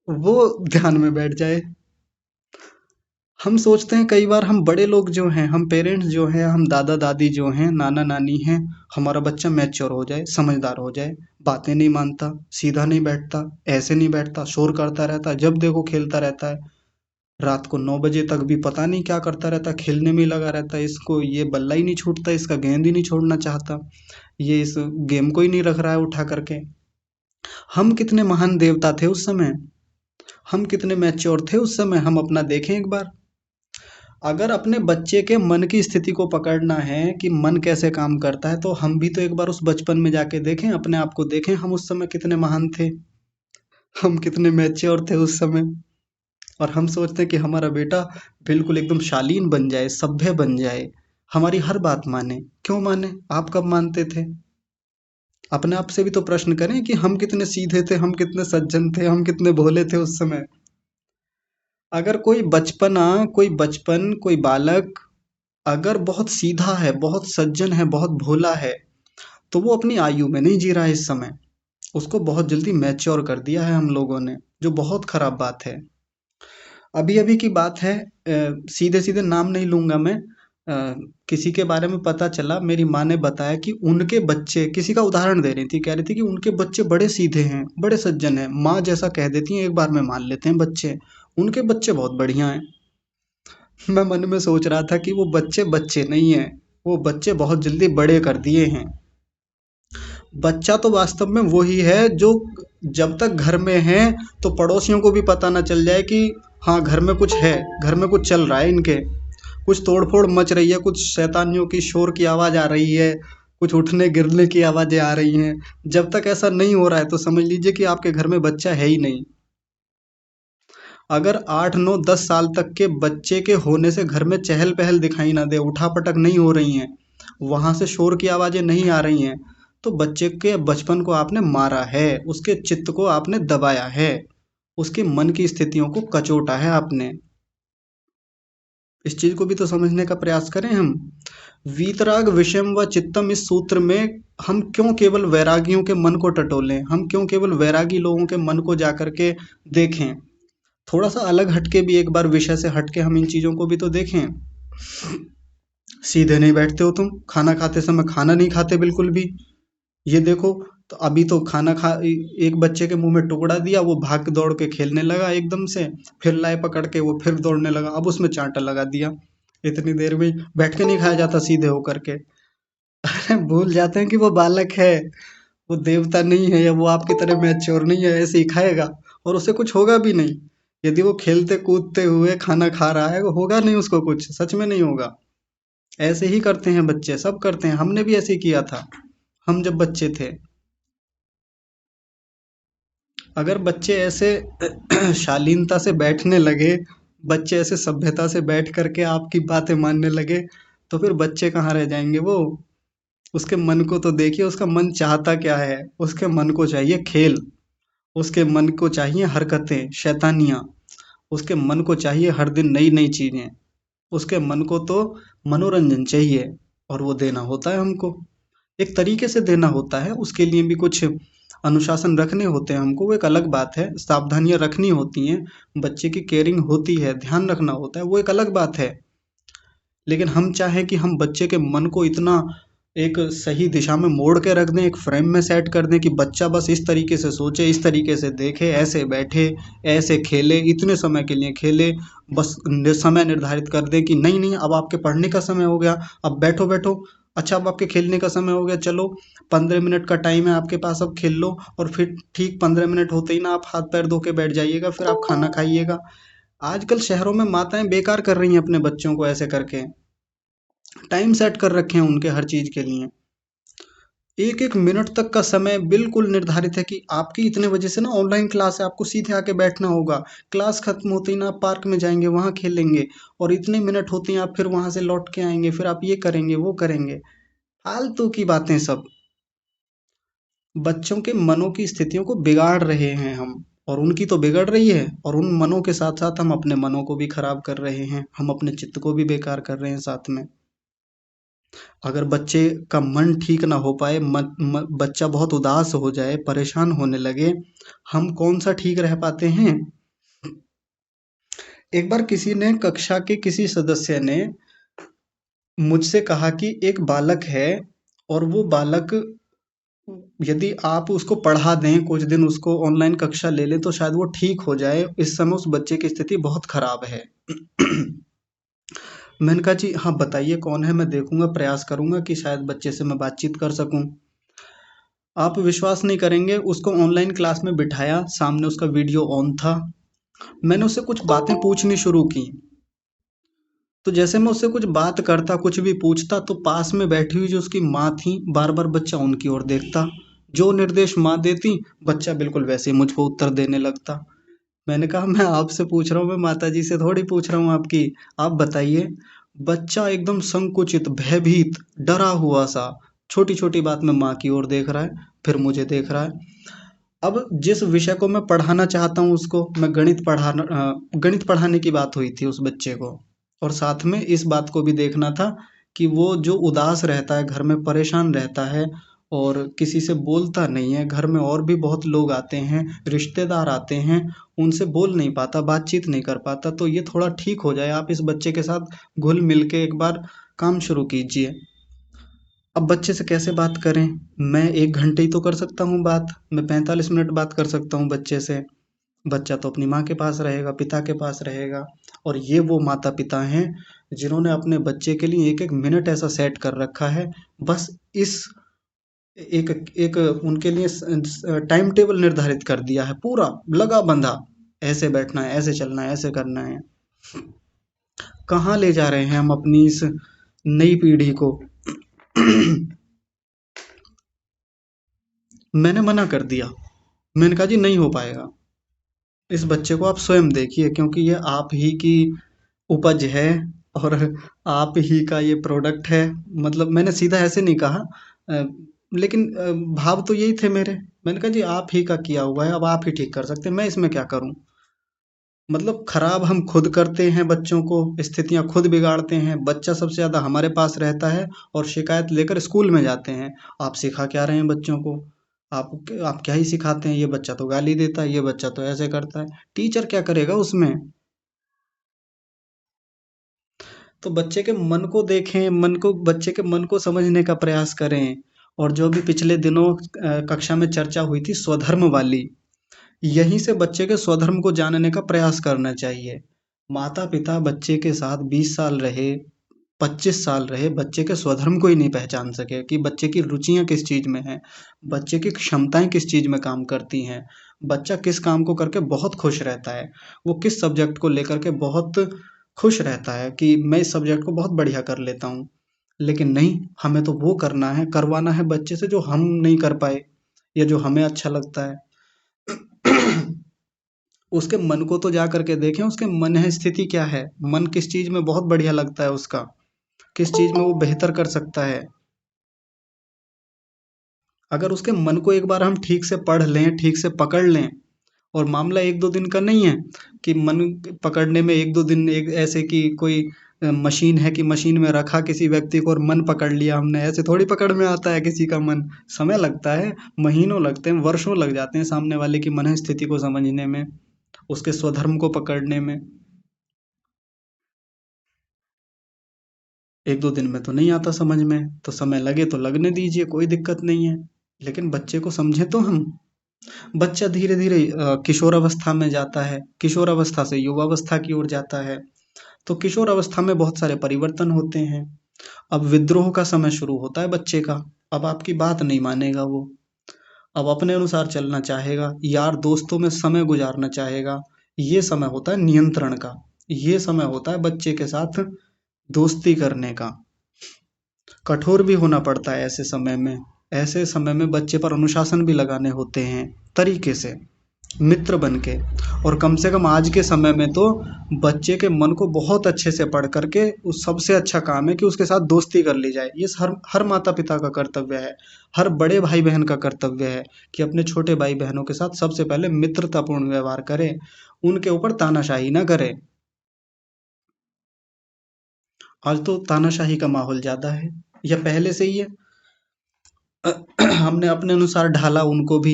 वो ध्यान में बैठ जाए हम सोचते हैं कई बार हम बड़े लोग जो हैं हम पेरेंट्स जो हैं हम दादा दादी जो हैं नाना नानी हैं हमारा बच्चा मैच्योर हो जाए समझदार हो जाए बातें नहीं मानता सीधा नहीं बैठता ऐसे नहीं बैठता शोर करता रहता है जब देखो खेलता रहता है रात को 9 बजे तक भी पता नहीं क्या करता रहता है खेलने में ही लगा रहता है इसको ये बल्ला ही नहीं छूटता इसका गेंद ही नहीं छोड़ना चाहता ये इस गेम को ही नहीं रख रहा है उठा करके हम कितने महान देवता थे उस समय हम कितने मैच्योर थे उस समय हम अपना देखें एक बार अगर अपने बच्चे के मन की स्थिति को पकड़ना है कि मन कैसे काम करता है तो हम भी तो एक बार उस बचपन में जाके देखें अपने आप को देखें हम उस समय कितने महान थे हम कितने मैच्योर थे उस समय और हम सोचते हैं कि हमारा बेटा बिल्कुल एकदम शालीन बन जाए सभ्य बन जाए हमारी हर बात माने क्यों माने आप कब मानते थे अपने आप से भी तो प्रश्न करें कि हम कितने सीधे थे हम कितने सज्जन थे हम कितने भोले थे उस समय अगर कोई बचपन कोई बालक अगर बहुत सीधा है बहुत सज्जन है बहुत भोला है तो वो अपनी आयु में नहीं जी रहा है इस समय उसको बहुत जल्दी मैच्योर कर दिया है हम लोगों ने जो बहुत खराब बात है अभी अभी की बात है सीधे सीधे नाम नहीं लूंगा मैं किसी के बारे में पता चला मेरी माँ ने बताया कि उनके बच्चे किसी का उदाहरण दे रही थी कह रही थी कि उनके बच्चे बड़े सीधे हैं बड़े सज्जन हैं माँ जैसा कह देती हैं एक बार में मान लेते हैं बच्चे उनके बच्चे बहुत बढ़िया हैं मैं मन में सोच रहा था कि वो बच्चे बच्चे नहीं हैं वो बच्चे बहुत जल्दी बड़े कर दिए हैं बच्चा तो वास्तव में वो ही है जो जब तक घर में है तो पड़ोसियों को भी पता ना चल जाए कि हाँ घर में कुछ है घर में कुछ चल रहा है इनके कुछ तोड़फोड़ मच रही है कुछ शैतानियों की शोर की आवाज़ आ रही है कुछ उठने गिरने की आवाज़ें आ रही हैं जब तक ऐसा नहीं हो रहा है तो समझ लीजिए कि आपके घर में बच्चा है ही नहीं अगर 8 9 10 साल तक के बच्चे के होने से घर में चहल पहल दिखाई ना दे उठा पटक नहीं हो रही हैं वहां से शोर की आवाजें नहीं आ रही हैं तो बच्चे के बचपन को आपने मारा है उसके चित्त को आपने दबाया है उसके मन की स्थितियों को कचोटा है आपने इस चीज को भी तो समझने का प्रयास करें हम। वीतराग विषम व चित्तम, इस सूत्र में हम क्यों केवल वैरागियों के मन को टटोलें, हम क्यों केवल वैरागी लोगों के मन को जाकर के देखें। थोड़ा सा अलग हटके भी, एक बार विषय से हटके हम इन चीजों को भी तो देखें। सीधे नहीं बैठते हो तुम, खाना खाते समय खाना नहीं खाते बिल्कुल भी। ये देखो, तो अभी तो खाना खा, एक बच्चे के मुंह में टुकड़ा दिया, वो भाग दौड़ के खेलने लगा एकदम से, फिर लाए पकड़ के वो फिर दौड़ने लगा, अब उसमें चांटा लगा दिया। इतनी देर में बैठ के नहीं खाया जाता सीधे होकर के। अरे भूल जाते हैं कि वो बालक है, वो देवता नहीं है, या वो आपकी तरह मैच्योर नहीं है ऐसे ही खाएगा, और उसे कुछ होगा भी नहीं। यदि वो खेलते कूदते हुए खाना खा रहा है, वो होगा नहीं उसको कुछ, सच में नहीं होगा। ऐसे ही करते हैं बच्चे, सब करते हैं, हमने भी ऐसे ही किया था हम जब बच्चे थे। अगर बच्चे ऐसे शालीनता से बैठने लगे, बच्चे ऐसे सभ्यता से बैठ करके आपकी बातें मानने लगे, तो फिर बच्चे कहाँ रह जाएंगे वो। उसके मन को तो देखिए, उसका मन चाहता क्या है। उसके मन को चाहिए खेल, उसके मन को चाहिए हरकतें शैतानियां, उसके मन को चाहिए हर दिन नई नई चीजें, उसके मन को तो मनोरंजन चाहिए। और वो देना होता है हमको, एक तरीके से देना होता है, उसके लिए भी कुछ अनुशासन रखने होते हैं हमको, वो एक अलग बात है, सावधानियां रखनी होती हैं, बच्चे की केयरिंग होती है, ध्यान रखना होता है, वो एक अलग बात है। लेकिन हम चाहें कि हम बच्चे के मन को इतना एक सही दिशा में मोड़ के रख दें, एक फ्रेम में सेट कर दें कि बच्चा बस इस तरीके से सोचे, इस तरीके से देखे, ऐसे बैठे, ऐसे खेले, इतने समय के लिए खेले, बस समय निर्धारित कर दें कि नहीं नहीं अब आपके पढ़ने का समय हो गया, अब बैठो बैठो, अच्छा अब आपके खेलने का समय हो गया, चलो 15 मिनट का टाइम है आपके पास, अब खेल लो, और फिर ठीक 15 मिनट होते ही ना आप हाथ पैर धो के बैठ जाइएगा, फिर आप खाना खाइएगा। आजकल शहरों में माताएं बेकार कर रही हैं अपने बच्चों को ऐसे करके, टाइम सेट कर रखे हैं उनके हर चीज के लिए। एक एक मिनट तक का समय बिल्कुल निर्धारित है कि आपकी इतने बजे से ना ऑनलाइन क्लास है, आपको सीधे आके बैठना होगा, क्लास खत्म होते ही ना आप पार्क में जाएंगे, वहां खेलेंगे, और इतने मिनट होते हैं आप फिर वहां से लौट के आएंगे, फिर आप ये करेंगे वो करेंगे। फालतू की बातें सब, बच्चों के मनों की स्थितियों को बिगाड़ रहे हैं हम, और उनकी तो बिगड़ रही है, और उन मनों के साथ साथ हम अपने मनों को भी खराब कर रहे हैं, हम अपने चित्त को भी बेकार कर रहे हैं साथ में। अगर बच्चे का मन ठीक ना हो पाए, बच्चा बहुत उदास हो जाए, परेशान होने लगे, हम कौन सा ठीक रह पाते हैं। एक बार किसी ने, कक्षा के किसी सदस्य ने मुझसे कहा कि एक बालक है, और वो बालक, यदि आप उसको पढ़ा दें कुछ दिन, उसको ऑनलाइन कक्षा ले लें तो शायद वो ठीक हो जाए, इस समय उस बच्चे की स्थिति बहुत खराब है। मैंने कहा जी हाँ बताइए कौन है, मैं देखूंगा, प्रयास करूंगा कि शायद बच्चे से मैं बातचीत कर सकूं। आप विश्वास नहीं करेंगे, उसको ऑनलाइन क्लास में बिठाया, सामने उसका वीडियो ऑन था, मैंने उससे कुछ बातें पूछनी शुरू की। तो जैसे मैं उससे कुछ बात करता, कुछ भी पूछता, तो पास में बैठी हुई जो उसकी माँ थी, बार बार बच्चा उनकी ओर देखता, जो निर्देश माँ देती बच्चा बिल्कुल वैसे ही मुझको उत्तर देने लगता। मैंने कहा मैं आपसे पूछ रहा हूँ, मैं माता जी से थोड़ी पूछ रहा हूँ आपकी, आप बताइए। बच्चा एकदम संकुचित, भयभीत, डरा हुआ सा, छोटी छोटी बात में माँ की ओर देख रहा है, फिर मुझे देख रहा है। अब जिस विषय को मैं पढ़ाना चाहता हूँ उसको, मैं गणित पढ़ाने की बात हुई थी उस बच्चे को, और साथ में इस बात को भी देखना था कि वो जो उदास रहता है, घर में परेशान रहता है, और किसी से बोलता नहीं है, घर में और भी बहुत लोग आते हैं, रिश्तेदार आते हैं, उनसे बोल नहीं पाता, बातचीत नहीं कर पाता, तो ये थोड़ा ठीक हो जाए, आप इस बच्चे के साथ घुल मिल के एक बार काम शुरू कीजिए। अब बच्चे से कैसे बात करें। मैं 1 घंटे ही तो कर सकता हूँ बात, मैं 45 मिनट बात कर सकता हूँ बच्चे से। बच्चा तो अपनी माँ के पास रहेगा, पिता के पास रहेगा, और ये वो माता पिता हैं जिन्होंने अपने बच्चे के लिए एक एक मिनट ऐसा सेट कर रखा है, बस इस एक एक उनके लिए टाइम टेबल निर्धारित कर दिया है, पूरा लगा बंधा, ऐसे बैठना है, ऐसे चलना है, ऐसे करना है। कहाँ ले जा रहे हैं हम अपनी इस नई पीढ़ी को। मैंने मना कर दिया, मैंने कहा जी नहीं हो पाएगा, इस बच्चे को आप स्वयं देखिए, क्योंकि ये आप ही की उपज है, और आप ही का ये प्रोडक्ट है। मतलब मैंने सीधा ऐसे नहीं कहा, अ, लेकिन भाव तो यही थे मेरे। मैंने कहा जी आप ही का किया हुआ है, अब आप ही ठीक कर सकते हैं, मैं इसमें क्या करूं। मतलब खराब हम खुद करते हैं, बच्चों को स्थितियाँ खुद बिगाड़ते हैं। बच्चा सबसे ज़्यादा हमारे पास रहता है और शिकायत लेकर स्कूल में जाते हैं। आप सिखा क्या रहे हैं बच्चों को? आप क्या ही सिखाते हैं? ये बच्चा तो गाली देता है, ये बच्चा तो ऐसे करता है। टीचर क्या करेगा उसमें? तो बच्चे के मन को देखें, मन को बच्चे के मन को समझने का प्रयास करें। और जो भी पिछले दिनों कक्षा में चर्चा हुई थी स्वधर्म वाली, यहीं से बच्चे के स्वधर्म को जानने का प्रयास करना चाहिए। माता-पिता बच्चे के साथ 20 साल रहे, 25 साल रहे, बच्चे के स्वधर्म को ही नहीं पहचान सके कि बच्चे की रुचियाँ किस चीज़ में हैं, बच्चे की क्षमताएँ किस चीज़ में काम करती हैं, बच्चा किस काम को करके बहुत खुश रहता है, वो किस सब्जेक्ट को लेकर के बहुत खुश रहता है कि मैं इस सब्जेक्ट को बहुत बढ़िया कर लेता हूँ। लेकिन नहीं, हमें तो वो करना है, करवाना है बच्चे से जो हम नहीं कर पाए या जो हमें अच्छा लगता है। उसके मन को तो जा करके देखें, उसके मन है स्थिति क्या है, मन किस चीज में बहुत बढ़िया लगता है उसका, किस चीज में वो बेहतर कर सकता है। अगर उसके मन को एक बार हम ठीक से पढ़ लें, ठीक से पकड़ लें, और मामला एक दो दिन का नहीं है कि मन पकड़ने में एक दो दिन, एक ऐसे कि कोई मशीन है कि मशीन में रखा किसी व्यक्ति को और मन पकड़ लिया हमने, ऐसे थोड़ी पकड़ में आता है किसी का मन। समय लगता है, महीनों लगते हैं, वर्षों लग जाते हैं सामने वाले की मन स्थिति को समझने में, उसके स्वधर्म को पकड़ने में। एक दो दिन में तो नहीं आता समझ में, तो समय लगे तो लगने दीजिए, कोई दिक्कत नहीं है। लेकिन बच्चे को समझे तो हम। बच्चा धीरे धीरे किशोर अवस्था में जाता है, किशोर अवस्था से युवावस्था की ओर जाता है। तो किशोर अवस्था में बहुत सारे परिवर्तन होते हैं। अब विद्रोह का समय शुरू होता है बच्चे का। अब आपकी बात नहीं मानेगा वो, अब अपने अनुसार चलना चाहेगा, यार दोस्तों में समय गुजारना चाहेगा। ये समय होता है नियंत्रण का, ये समय होता है बच्चे के साथ दोस्ती करने का। कठोर भी होना पड़ता है ऐसे समय में। ऐसे समय में बच्चे पर अनुशासन भी लगाने होते हैं, तरीके से, मित्र बन के। और कम से कम आज के समय में तो बच्चे के मन को बहुत अच्छे से पढ़ करके उस सबसे अच्छा काम है कि उसके साथ दोस्ती कर ली जाए। ये हर हर माता पिता का कर्तव्य है, हर बड़े भाई बहन का कर्तव्य है कि अपने छोटे भाई बहनों के साथ सबसे पहले मित्रतापूर्ण व्यवहार करें, उनके ऊपर तानाशाही ना करें। आज तो तानाशाही का माहौल ज़्यादा है, या पहले से ही है। हमने अपने अनुसार ढाला उनको भी,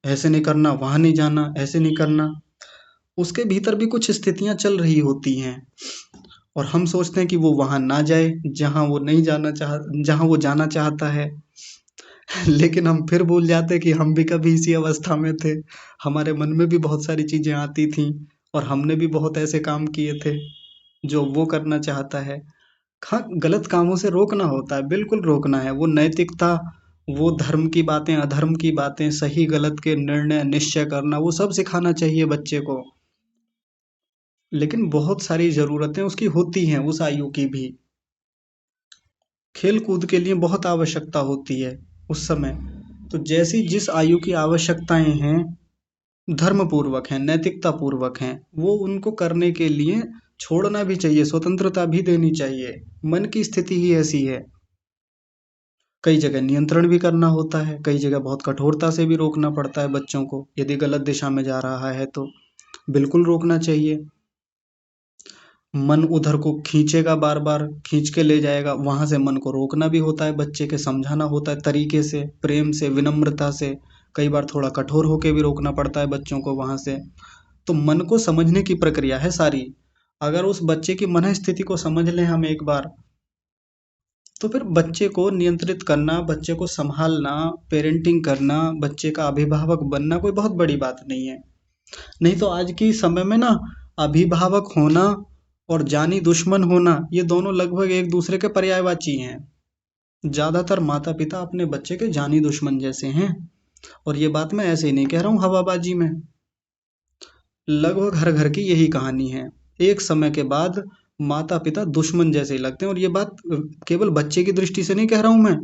ऐसे नहीं करना, वहाँ नहीं जाना, ऐसे नहीं करना। उसके भीतर भी कुछ स्थितियाँ चल रही होती हैं और हम सोचते हैं कि वो वहाँ ना जाए जहाँ वो नहीं जाना चाह जहाँ वो जाना चाहता है। लेकिन हम फिर भूल जाते हैं कि हम भी कभी इसी अवस्था में थे। हमारे मन में भी बहुत सारी चीज़ें आती थीं और हमने भी बहुत ऐसे काम किए थे जो वो करना चाहता है। हाँ, गलत कामों से रोकना होता है, बिल्कुल रोकना है। वो नैतिकता, वो धर्म की बातें, अधर्म की बातें, सही गलत के निर्णय निश्चय करना, वो सब सिखाना चाहिए बच्चे को। लेकिन बहुत सारी ज़रूरतें उसकी होती हैं उस आयु की भी। खेल कूद के लिए बहुत आवश्यकता होती है उस समय। तो जैसी जिस आयु की आवश्यकताएं हैं, धर्म पूर्वक हैं, नैतिकता पूर्वक हैं, वो उनको करने के लिए छोड़ना भी चाहिए, स्वतंत्रता भी देनी चाहिए। मन की स्थिति ही ऐसी है। कई जगह नियंत्रण भी करना होता है, कई जगह बहुत कठोरता से भी रोकना पड़ता है बच्चों को। यदि गलत दिशा में जा रहा है तो बिल्कुल रोकना चाहिए। मन उधर को खींचेगा, बार बार खींच के ले जाएगा, वहां से मन को रोकना भी होता है बच्चे के, समझाना होता है तरीके से, प्रेम से, विनम्रता से। कई बार थोड़ा कठोर होके भी रोकना पड़ता है बच्चों को वहां से। तो मन को समझने की प्रक्रिया है सारी। अगर उस बच्चे की मन स्थिति को समझ लें हम एक बार, तो फिर बच्चे को नियंत्रित करना, बच्चे को संभालना, पेरेंटिंग करना, बच्चे का अभिभावक बनना कोई बहुत बड़ी बात नहीं है। नहीं तो आज की समय में ना, अभिभावक होना और जानी दुश्मन होना, ये दोनों लगभग एक दूसरे के पर्यायवाची हैं। ज्यादातर माता पिता अपने बच्चे के जानी दुश्मन जैसे हैं। और ये बात मैं ऐसे ही नहीं कह रहा हूँ हवाबाजी में, लगभग हर घर की यही कहानी है। एक समय के बाद माता पिता दुश्मन जैसे ही लगते हैं। और ये बात केवल बच्चे की दृष्टि से नहीं कह रहा हूं मैं,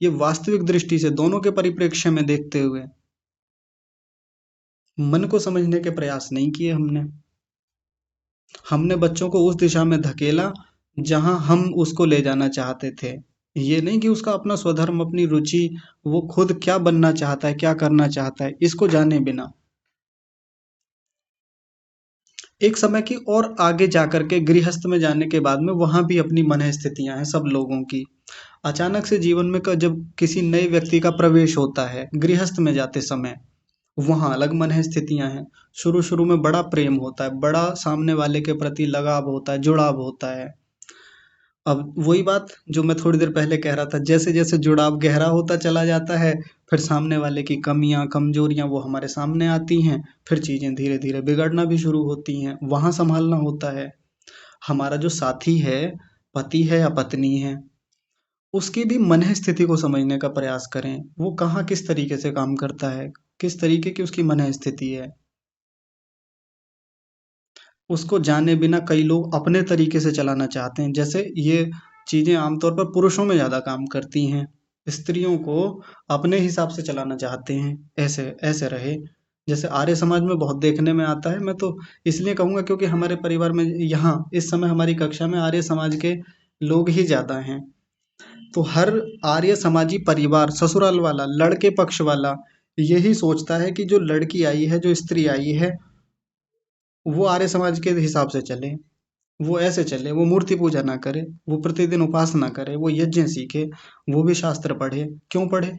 ये वास्तविक दृष्टि से, दोनों के परिप्रेक्ष्य में देखते हुए। मन को समझने के प्रयास नहीं किए हमने। हमने बच्चों को उस दिशा में धकेला जहां हम उसको ले जाना चाहते थे। ये नहीं कि उसका अपना स्वधर्म, अपनी रुचि, वो खुद क्या बनना चाहता है, क्या करना चाहता है, इसको जाने बिना एक समय की और आगे जाकर के गृहस्थ में जाने के बाद में वहाँ भी अपनी मन स्थितियाँ हैं सब लोगों की। अचानक से जीवन में जब किसी नए व्यक्ति का प्रवेश होता है गृहस्थ में जाते समय, वहाँ अलग मन स्थितियाँ हैं। शुरू शुरू में बड़ा प्रेम होता है, बड़ा सामने वाले के प्रति लगाव होता है, जुड़ाव होता है। अब वही बात जो मैं थोड़ी देर पहले कह रहा था, जैसे जैसे जुड़ाव गहरा होता चला जाता है, फिर सामने वाले की कमियां कमजोरियां वो हमारे सामने आती हैं, फिर चीजें धीरे धीरे बिगड़ना भी शुरू होती हैं, वहां संभालना होता है। हमारा जो साथी है, पति है या पत्नी है, उसकी भी मन स्थिति को समझने का प्रयास करें। वो कहाँ किस तरीके से काम करता है, किस तरीके की उसकी मन स्थिति है, उसको जाने बिना कई लोग अपने तरीके से चलाना चाहते हैं। जैसे ये चीजें आमतौर पर पुरुषों में ज्यादा काम करती हैं, स्त्रियों को अपने हिसाब से चलाना चाहते हैं, ऐसे ऐसे रहे। जैसे आर्य समाज में बहुत देखने में आता है। मैं तो इसलिए कहूंगा क्योंकि हमारे परिवार में यहाँ इस समय हमारी कक्षा में आर्य समाज के लोग ही ज्यादा हैं। तो हर आर्य समाजी परिवार ससुराल वाला, लड़के पक्ष वाला यही सोचता है कि जो लड़की आई है, जो स्त्री आई है, वो आर्य समाज के हिसाब से चले, वो ऐसे चले, वो मूर्ति पूजा ना करे, वो प्रतिदिन उपासना करे, वो यज्ञ सीखे, वो भी शास्त्र पढ़े। क्यों पढ़े?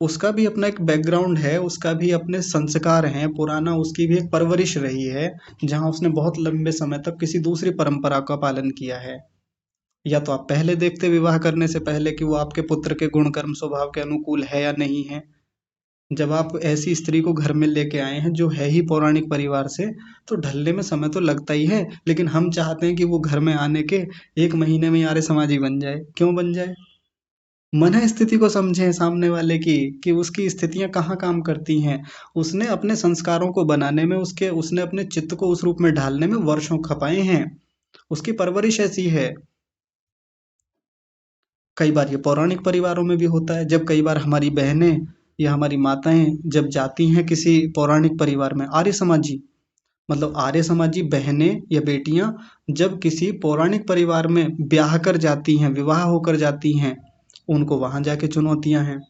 उसका भी अपना एक बैकग्राउंड है, उसका भी अपने संस्कार हैं, पुराना उसकी भी एक परवरिश रही है, जहाँ उसने बहुत लंबे समय तक किसी दूसरी परंपरा का पालन किया है। या तो आप पहले देखते विवाह करने से पहले कि वो आपके पुत्र के गुण कर्म स्वभाव के अनुकूल है या नहीं है। जब आप ऐसी स्त्री को घर में लेके आए हैं जो है ही पौराणिक परिवार से, तो ढलने में समय तो लगता ही है, लेकिन हम चाहते हैं कि वो घर में आने के 1 महीने में ही आर्य समाजी बन जाए। क्यों बन जाए? मन स्थिति को समझें सामने वाले की, कि उसकी स्थितियां कहाँ काम करती हैं। उसने अपने संस्कारों को बनाने में, उसके उसने अपने चित्त को उस रूप में ढालने में वर्षों खपाए हैं। उसकी परवरिश ऐसी है। कई बार ये पौराणिक परिवारों में भी होता है, जब कई बार हमारी बहनें या हमारी माताएं जब जाती हैं किसी पौराणिक परिवार में, आर्य समाजी, मतलब आर्य समाजी बहनें या बेटियां जब किसी पौराणिक परिवार में ब्याह कर जाती हैं, विवाह होकर जाती हैं, उनको वहां जाके चुनौतियां हैं।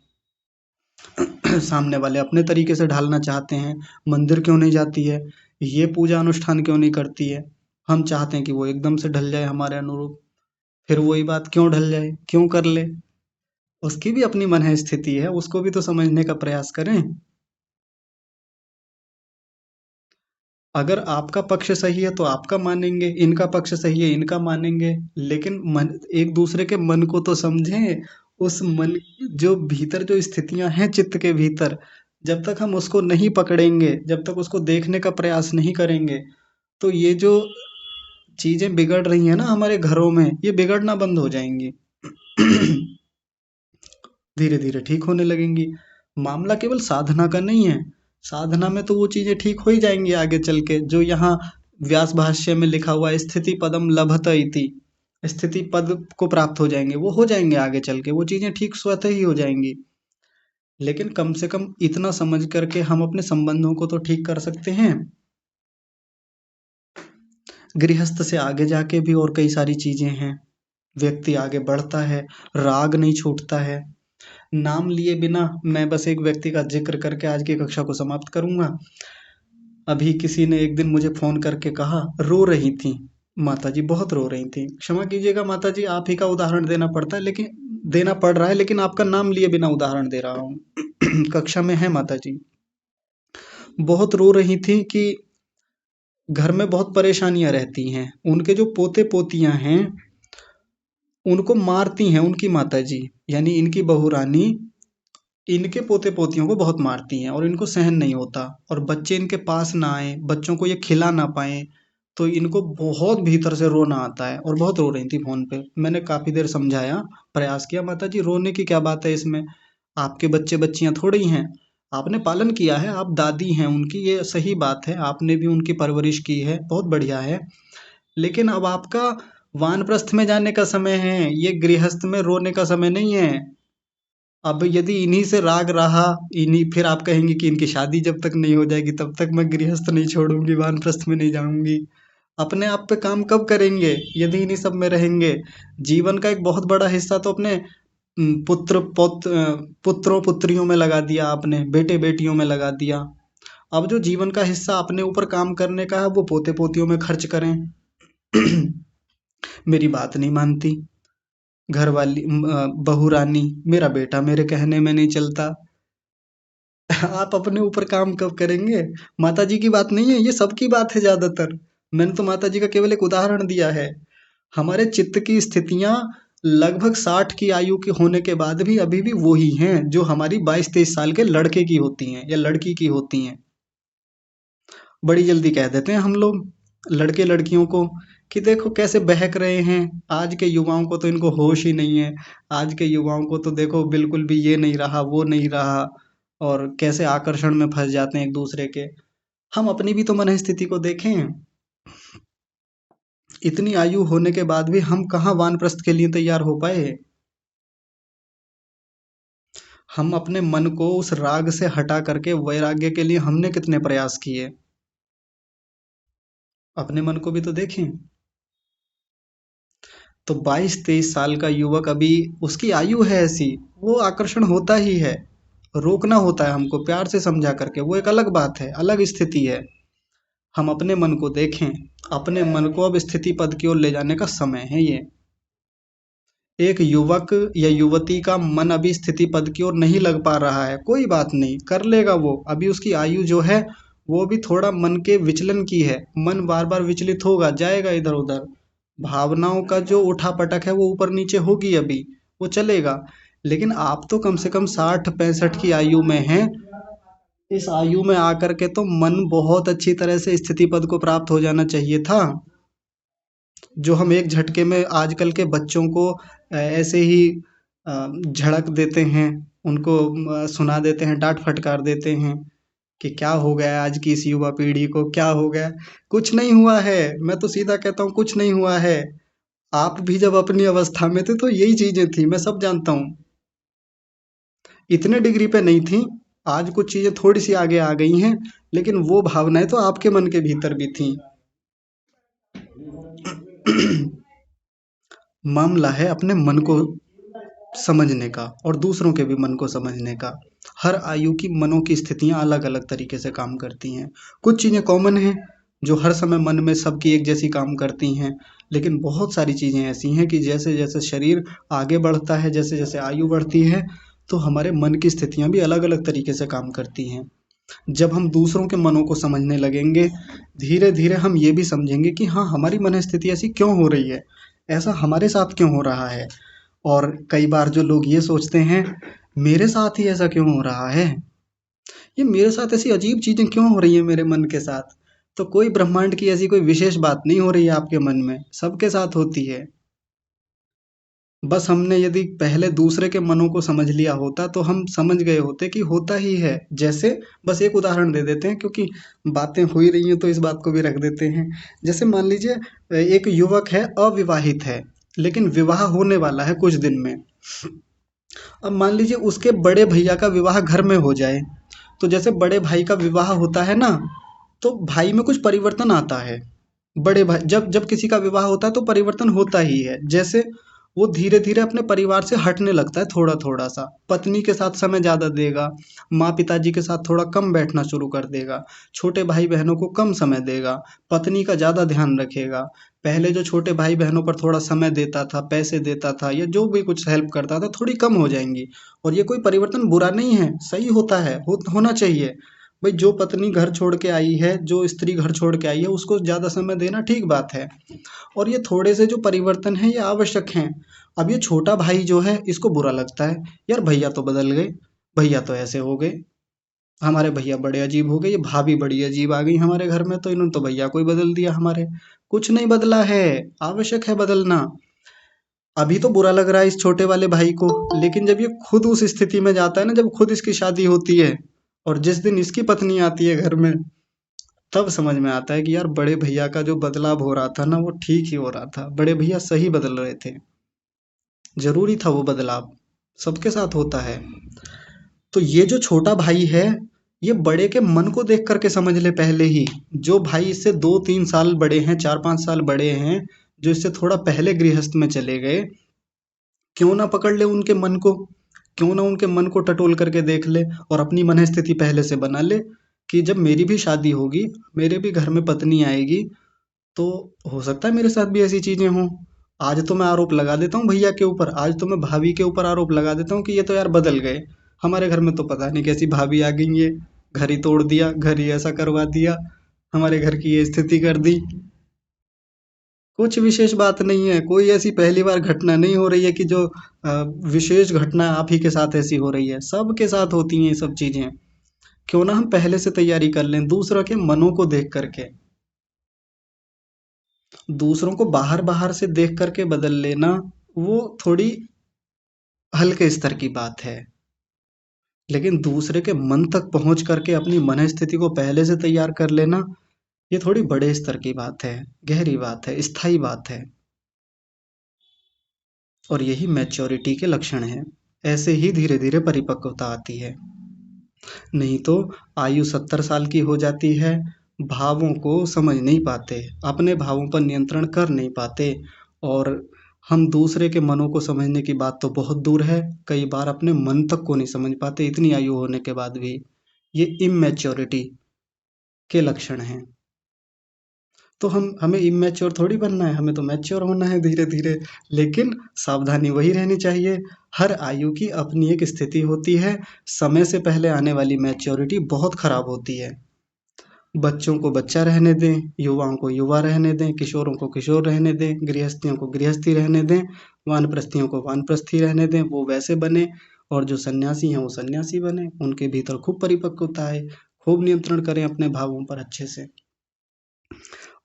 सामने वाले अपने तरीके से ढालना चाहते हैं। मंदिर क्यों नहीं जाती है, ये पूजा अनुष्ठान क्यों नहीं करती है। हम चाहते हैं कि वो एकदम से ढल जाए हमारे अनुरूप। फिर वही बात, क्यों ढल जाए, क्यों कर ले? उसकी भी अपनी मन स्थिति है, उसको भी तो समझने का प्रयास करें। अगर आपका पक्ष सही है तो आपका मानेंगे, इनका पक्ष सही है इनका मानेंगे, लेकिन मन, एक दूसरे के मन को तो समझें। उस मन, जो भीतर जो स्थितियां हैं चित्त के भीतर, जब तक हम उसको नहीं पकड़ेंगे, जब तक उसको देखने का प्रयास नहीं करेंगे, तो ये जो चीजें बिगड़ रही हैं ना हमारे घरों में, ये बिगड़ना बंद हो जाएंगी। धीरे धीरे ठीक होने लगेंगी। मामला केवल साधना का नहीं है। साधना में तो वो चीजें ठीक हो ही जाएंगी आगे चल के, जो यहाँ व्यास भाष्य में लिखा हुआ है, स्थिति पदम लभत इति, स्थिति पद को प्राप्त हो जाएंगे, वो हो जाएंगे आगे चल के, वो चीजें ठीक स्वतः ही हो जाएंगी। लेकिन कम से कम इतना समझ करके हम अपने संबंधों को तो ठीक कर सकते हैं। गृहस्थ से आगे जाके भी और कई सारी चीजें हैं। व्यक्ति आगे बढ़ता है, राग नहीं छूटता है। नाम लिए बिना मैं बस एक व्यक्ति का जिक्र करके आज की कक्षा को समाप्त करूंगा। अभी किसी ने एक दिन मुझे फोन करके कहा, रो रही थी माता जी, बहुत रो रही थी। क्षमा कीजिएगा माता जी, आप ही का उदाहरण देना पड़ता है, लेकिन देना पड़ रहा है, लेकिन आपका नाम लिए बिना उदाहरण दे रहा हूँ। कक्षा में है माता जी, बहुत रो रही थी कि घर में बहुत परेशानियां रहती हैं। उनके जो पोते पोतियां हैं उनको मारती हैं उनकी माता जी, यानी इनकी बहू रानी इनके पोते पोतियों को बहुत मारती हैं, और इनको सहन नहीं होता। और बच्चे इनके पास ना आए, बच्चों को ये खिला ना पाए, तो इनको बहुत भीतर से रोना आता है, और बहुत रो रही थी फोन पे। मैंने काफी देर समझाया, प्रयास किया, माता जी रोने की क्या बात है इसमें, आपके बच्चे बच्चियां थोड़ी हैं, आपने पालन किया है, आप दादी हैं उनकी, ये सही बात है, आपने भी उनकी परवरिश की है, बहुत बढ़िया है। लेकिन अब आपका वानप्रस्थ में जाने का समय है, ये गृहस्थ में रोने का समय नहीं है। अब यदि इन्हीं से राग रहा, इन्हीं, फिर आप कहेंगे कि इनकी शादी जब तक नहीं हो जाएगी तब तक मैं गृहस्थ नहीं छोड़ूंगी, वानप्रस्थ में नहीं जाऊंगी। अपने आप पे काम कब करेंगे यदि इन्हीं सब में रहेंगे? जीवन का एक बहुत बड़ा हिस्सा तो अपने पुत्रों पुत्रियों में लगा दिया आपने, बेटे बेटियों में लगा दिया। अब जो जीवन का हिस्सा अपने ऊपर काम करने का है वो पोते पोतियों में खर्च करें। मेरी बात नहीं मानती, घर वाली बहू रानी, मेरा बेटा मेरे कहने में नहीं चलता। आप अपने ऊपर काम कब करेंगे? माता जी की बात नहीं है, ये सबकी बात है ज्यादातर। मैंने तो माता जी का केवल एक उदाहरण दिया है। हमारे चित्त की स्थितियां लगभग 60 की आयु के होने के बाद भी अभी भी वही हैं जो हमारी 22-23 साल के लड़के की होती हैं या लड़की की होती हैं। बड़ी जल्दी कह देते हैं हम लोग लड़के लड़कियों को कि देखो कैसे बहक रहे हैं। आज के युवाओं को तो इनको होश ही नहीं है। आज के युवाओं को तो देखो बिल्कुल भी ये नहीं रहा, वो नहीं रहा, और कैसे आकर्षण में फंस जाते हैं एक दूसरे के। हम अपनी भी तो मन स्थिति को देखें। इतनी आयु होने के बाद भी हम कहाँ वानप्रस्थ के लिए तैयार हो पाए। हम अपने मन को उस राग से हटा करके वैराग्य के लिए हमने कितने प्रयास किए। अपने मन को भी तो देखें। तो 22-23 साल का युवक अभी, उसकी आयु है ऐसी, वो आकर्षण होता ही है। रोकना होता है हमको प्यार से समझा करके, वो एक अलग बात है, अलग स्थिति है। हम अपने मन को देखें। अपने मन को अब स्थिति पद की ओर ले जाने का समय है ये। एक युवक या युवती का मन अभी स्थिति पद की ओर नहीं लग पा रहा है, कोई बात नहीं, कर लेगा वो। अभी उसकी आयु जो है वो भी थोड़ा मन के विचलन की है। मन बार बार विचलित होगा, जाएगा इधर उधर। भावनाओं का जो उठा पटक है वो ऊपर नीचे होगी अभी, वो चलेगा। लेकिन आप तो कम से कम 60-65 की आयु में हैं। इस आयु में आकर के तो मन बहुत अच्छी तरह से स्थिति पद को प्राप्त हो जाना चाहिए था। जो हम एक झटके में आजकल के बच्चों को ऐसे ही झड़क देते हैं, उनको सुना देते हैं, डांट फटकार देते हैं कि क्या हो गया है आज की इस युवा पीढ़ी को, क्या हो गया है? कुछ नहीं हुआ है। मैं तो सीधा कहता हूँ कुछ नहीं हुआ है। आप भी जब अपनी अवस्था में थे तो यही चीजें थी, मैं सब जानता हूँ। इतने डिग्री पे नहीं थी। आज कुछ चीजें थोड़ी सी आगे आ गई हैं, लेकिन वो भावनाएं तो आपके मन के भीतर भी थी। मामला है अपने मन को समझने का और दूसरों के भी मन को समझने का। हर आयु की मनों की स्थितियां अलग अलग तरीके से काम करती हैं। कुछ चीज़ें कॉमन हैं जो हर समय मन में सबकी एक जैसी काम करती हैं, लेकिन बहुत सारी चीज़ें ऐसी हैं कि जैसे जैसे शरीर आगे बढ़ता है, जैसे जैसे आयु बढ़ती है, तो हमारे मन की स्थितियां भी अलग अलग तरीके से काम करती हैं। जब हम दूसरों के मनों को समझने लगेंगे, धीरे धीरे हम ये भी समझेंगे कि हाँ, हमारी मन स्थिति ऐसी क्यों हो रही है, ऐसा हमारे साथ क्यों हो रहा है। और कई बार जो लोग ये सोचते हैं मेरे साथ ही ऐसा क्यों हो रहा है, ये मेरे साथ ऐसी अजीब चीजें क्यों हो रही है मेरे मन के साथ, तो कोई ब्रह्मांड की ऐसी कोई विशेष बात नहीं हो रही है आपके मन में, सबके साथ होती है। बस हमने यदि पहले दूसरे के मनों को समझ लिया होता तो हम समझ गए होते कि होता ही है। जैसे, बस एक उदाहरण दे देते हैं क्योंकि बातें हो ही रही हैं तो इस बात को भी रख देते हैं। जैसे मान लीजिए एक युवक है, अविवाहित है, लेकिन विवाह होने वाला है कुछ दिन में। अब मान लीजिए उसके बड़े भैया का विवाह घर में हो जाए, तो जैसे बड़े भाई का विवाह होता है ना, तो भाई में कुछ परिवर्तन आता है। बड़े भाई जब जब किसी का विवाह होता है तो परिवर्तन होता ही है। जैसे वो धीरे धीरे अपने परिवार से हटने लगता है, थोड़ा थोड़ा सा पत्नी के साथ समय ज्यादा देगा, माँ पिताजी के साथ थोड़ा कम बैठना शुरू कर देगा, छोटे भाई बहनों को कम समय देगा, पत्नी का ज्यादा ध्यान रखेगा। पहले जो छोटे भाई बहनों पर थोड़ा समय देता था, पैसे देता था, या जो भी कुछ हेल्प करता था, थोड़ी कम हो जाएंगी। और ये कोई परिवर्तन बुरा नहीं है, सही होता है, होना चाहिए। भाई जो पत्नी घर छोड़ के आई है, जो स्त्री घर छोड़ के आई है, उसको ज्यादा समय देना ठीक बात है। और ये थोड़े से जो परिवर्तन है ये आवश्यक हैं। अब ये छोटा भाई जो है इसको बुरा लगता है, यार भैया तो बदल गए, भैया तो ऐसे हो गए, हमारे भैया बड़े अजीब हो गए, ये भाभी बड़ी अजीब आ गई हमारे घर में, तो इन्होंने तो भैया को ही बदल दिया हमारे। कुछ नहीं बदला है, आवश्यक है बदलना। अभी तो बुरा लग रहा है इस छोटे वाले भाई को, लेकिन जब ये खुद उस स्थिति में जाता है ना, जब खुद इसकी शादी होती है और जिस दिन इसकी पत्नी आती है घर में, तब समझ में आता है कि यार बड़े भैया का जो बदलाव हो रहा था ना वो ठीक ही हो रहा था, बड़े भैया सही बदल रहे थे, जरूरी था वो बदलाव। सबके साथ होता है। तो ये जो छोटा भाई है, ये बड़े के मन को देख करके समझ ले पहले ही। जो भाई इससे 2-3 साल बड़े हैं, 4-5 साल बड़े हैं, जो इससे थोड़ा पहले गृहस्थ में चले गए, क्यों ना पकड़ ले उनके मन को, क्यों ना उनके मन को टटोल करके देख ले और अपनी मन स्थिति पहले से बना ले कि जब मेरी भी शादी होगी, मेरे भी घर में पत्नी आएगी, तो हो सकता है मेरे साथ भी ऐसी चीजें हों। आज तो मैं आरोप लगा देता हूँ भैया के ऊपर, आज तो मैं भाभी के ऊपर आरोप लगा देता हूँ कि ये तो यार बदल गए। हमारे घर में तो पता नहीं कैसी भाभी आ गई, ये घर ही तोड़ दिया, घर ही ऐसा करवा दिया, हमारे घर की ये स्थिति कर दी। कुछ विशेष बात नहीं है, कोई ऐसी पहली बार घटना नहीं हो रही है कि जो विशेष घटना आप ही के साथ ऐसी हो रही है, सबके साथ होती हैं ये सब चीजें। क्यों ना हम पहले से तैयारी कर लें दूसरों के मनों को देख करके। दूसरों को बाहर बाहर से देख करके बदल लेना, वो थोड़ी हल्के स्तर की बात है। लेकिन दूसरे के मन तक पहुंच करके अपनी मन स्थिति को पहले से तैयार कर लेना, ये थोड़ी बड़े स्तर की बात है, गहरी बात है, स्थायी बात है। और यही मैच्योरिटी के लक्षण हैं। ऐसे ही धीरे धीरे परिपक्वता आती है। नहीं तो आयु 70 साल की हो जाती है, भावों को समझ नहीं पाते, अपने भावों पर नियंत्रण कर नहीं पाते, और हम दूसरे के मनों को समझने की बात तो बहुत दूर है, कई बार अपने मन तक को नहीं समझ पाते इतनी आयु होने के बाद भी। ये इमेच्योरिटी के लक्षण हैं। तो हम हमें इमेच्योर थोड़ी बनना है, हमें तो मैच्योर होना है धीरे धीरे। लेकिन सावधानी वही रहनी चाहिए, हर आयु की अपनी एक स्थिति होती है। समय से पहले आने वाली मैच्योरिटी बहुत खराब होती है। बच्चों को बच्चा रहने दें, युवाओं को युवा रहने दें, किशोरों को किशोर रहने दें, गृहस्थियों को गृहस्थी रहने दें, वानप्रस्थियों को वानप्रस्थी रहने दें, वो वैसे बने। और जो सन्यासी हैं वो सन्यासी बने, उनके भीतर खूब परिपक्वता आए, खूब नियंत्रण करें अपने भावों पर अच्छे से,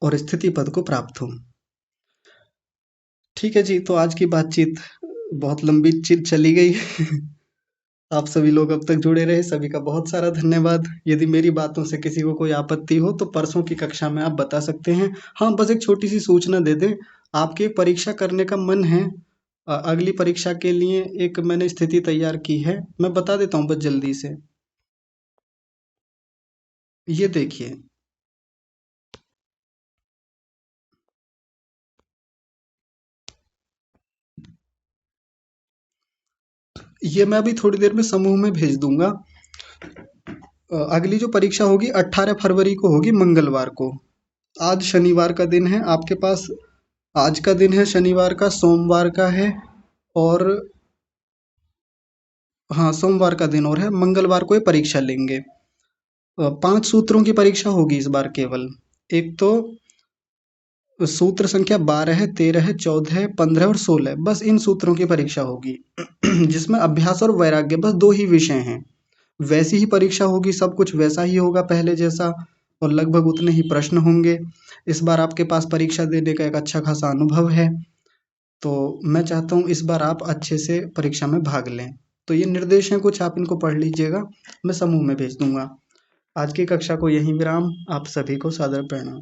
और स्थिति पद को प्राप्त हो। ठीक है जी, तो आज की बातचीत बहुत लंबी चली गई। आप सभी लोग अब तक जुड़े रहे, सभी का बहुत सारा धन्यवाद। यदि मेरी बातों से किसी को कोई आपत्ति हो तो परसों की कक्षा में आप बता सकते हैं। हाँ, बस एक छोटी सी सूचना दे दें, आपकी एक परीक्षा करने का मन है, अगली परीक्षा के लिए एक मैंने स्थिति तैयार की है, मैं बता देता हूँ बस जल्दी से। ये देखिए, ये मैं अभी थोड़ी देर में समूह में भेज दूंगा। अगली जो परीक्षा होगी 18 फरवरी को होगी, मंगलवार को। आज शनिवार का दिन है आपके पास, आज का दिन है शनिवार का, सोमवार का है, और हाँ, सोमवार का दिन और है, मंगलवार को ये परीक्षा लेंगे। 5 सूत्रों की परीक्षा होगी इस बार केवल। एक तो सूत्र संख्या 12 है, 13 है, 14 है, 15 और 16, बस इन सूत्रों की परीक्षा होगी। जिसमें अभ्यास और वैराग्य बस 2 ही विषय हैं। वैसी ही परीक्षा होगी, सब कुछ वैसा ही होगा पहले जैसा, और लगभग उतने ही प्रश्न होंगे। इस बार आपके पास परीक्षा देने का एक अच्छा खासा अनुभव है, तो मैं चाहता हूँ इस बार आप अच्छे से परीक्षा में भाग लें। तो ये निर्देश हैं कुछ, आप इनको पढ़ लीजिएगा, मैं समूह में भेज दूंगा। आज की कक्षा को यहीं विराम। आप सभी को सादर प्रणाम।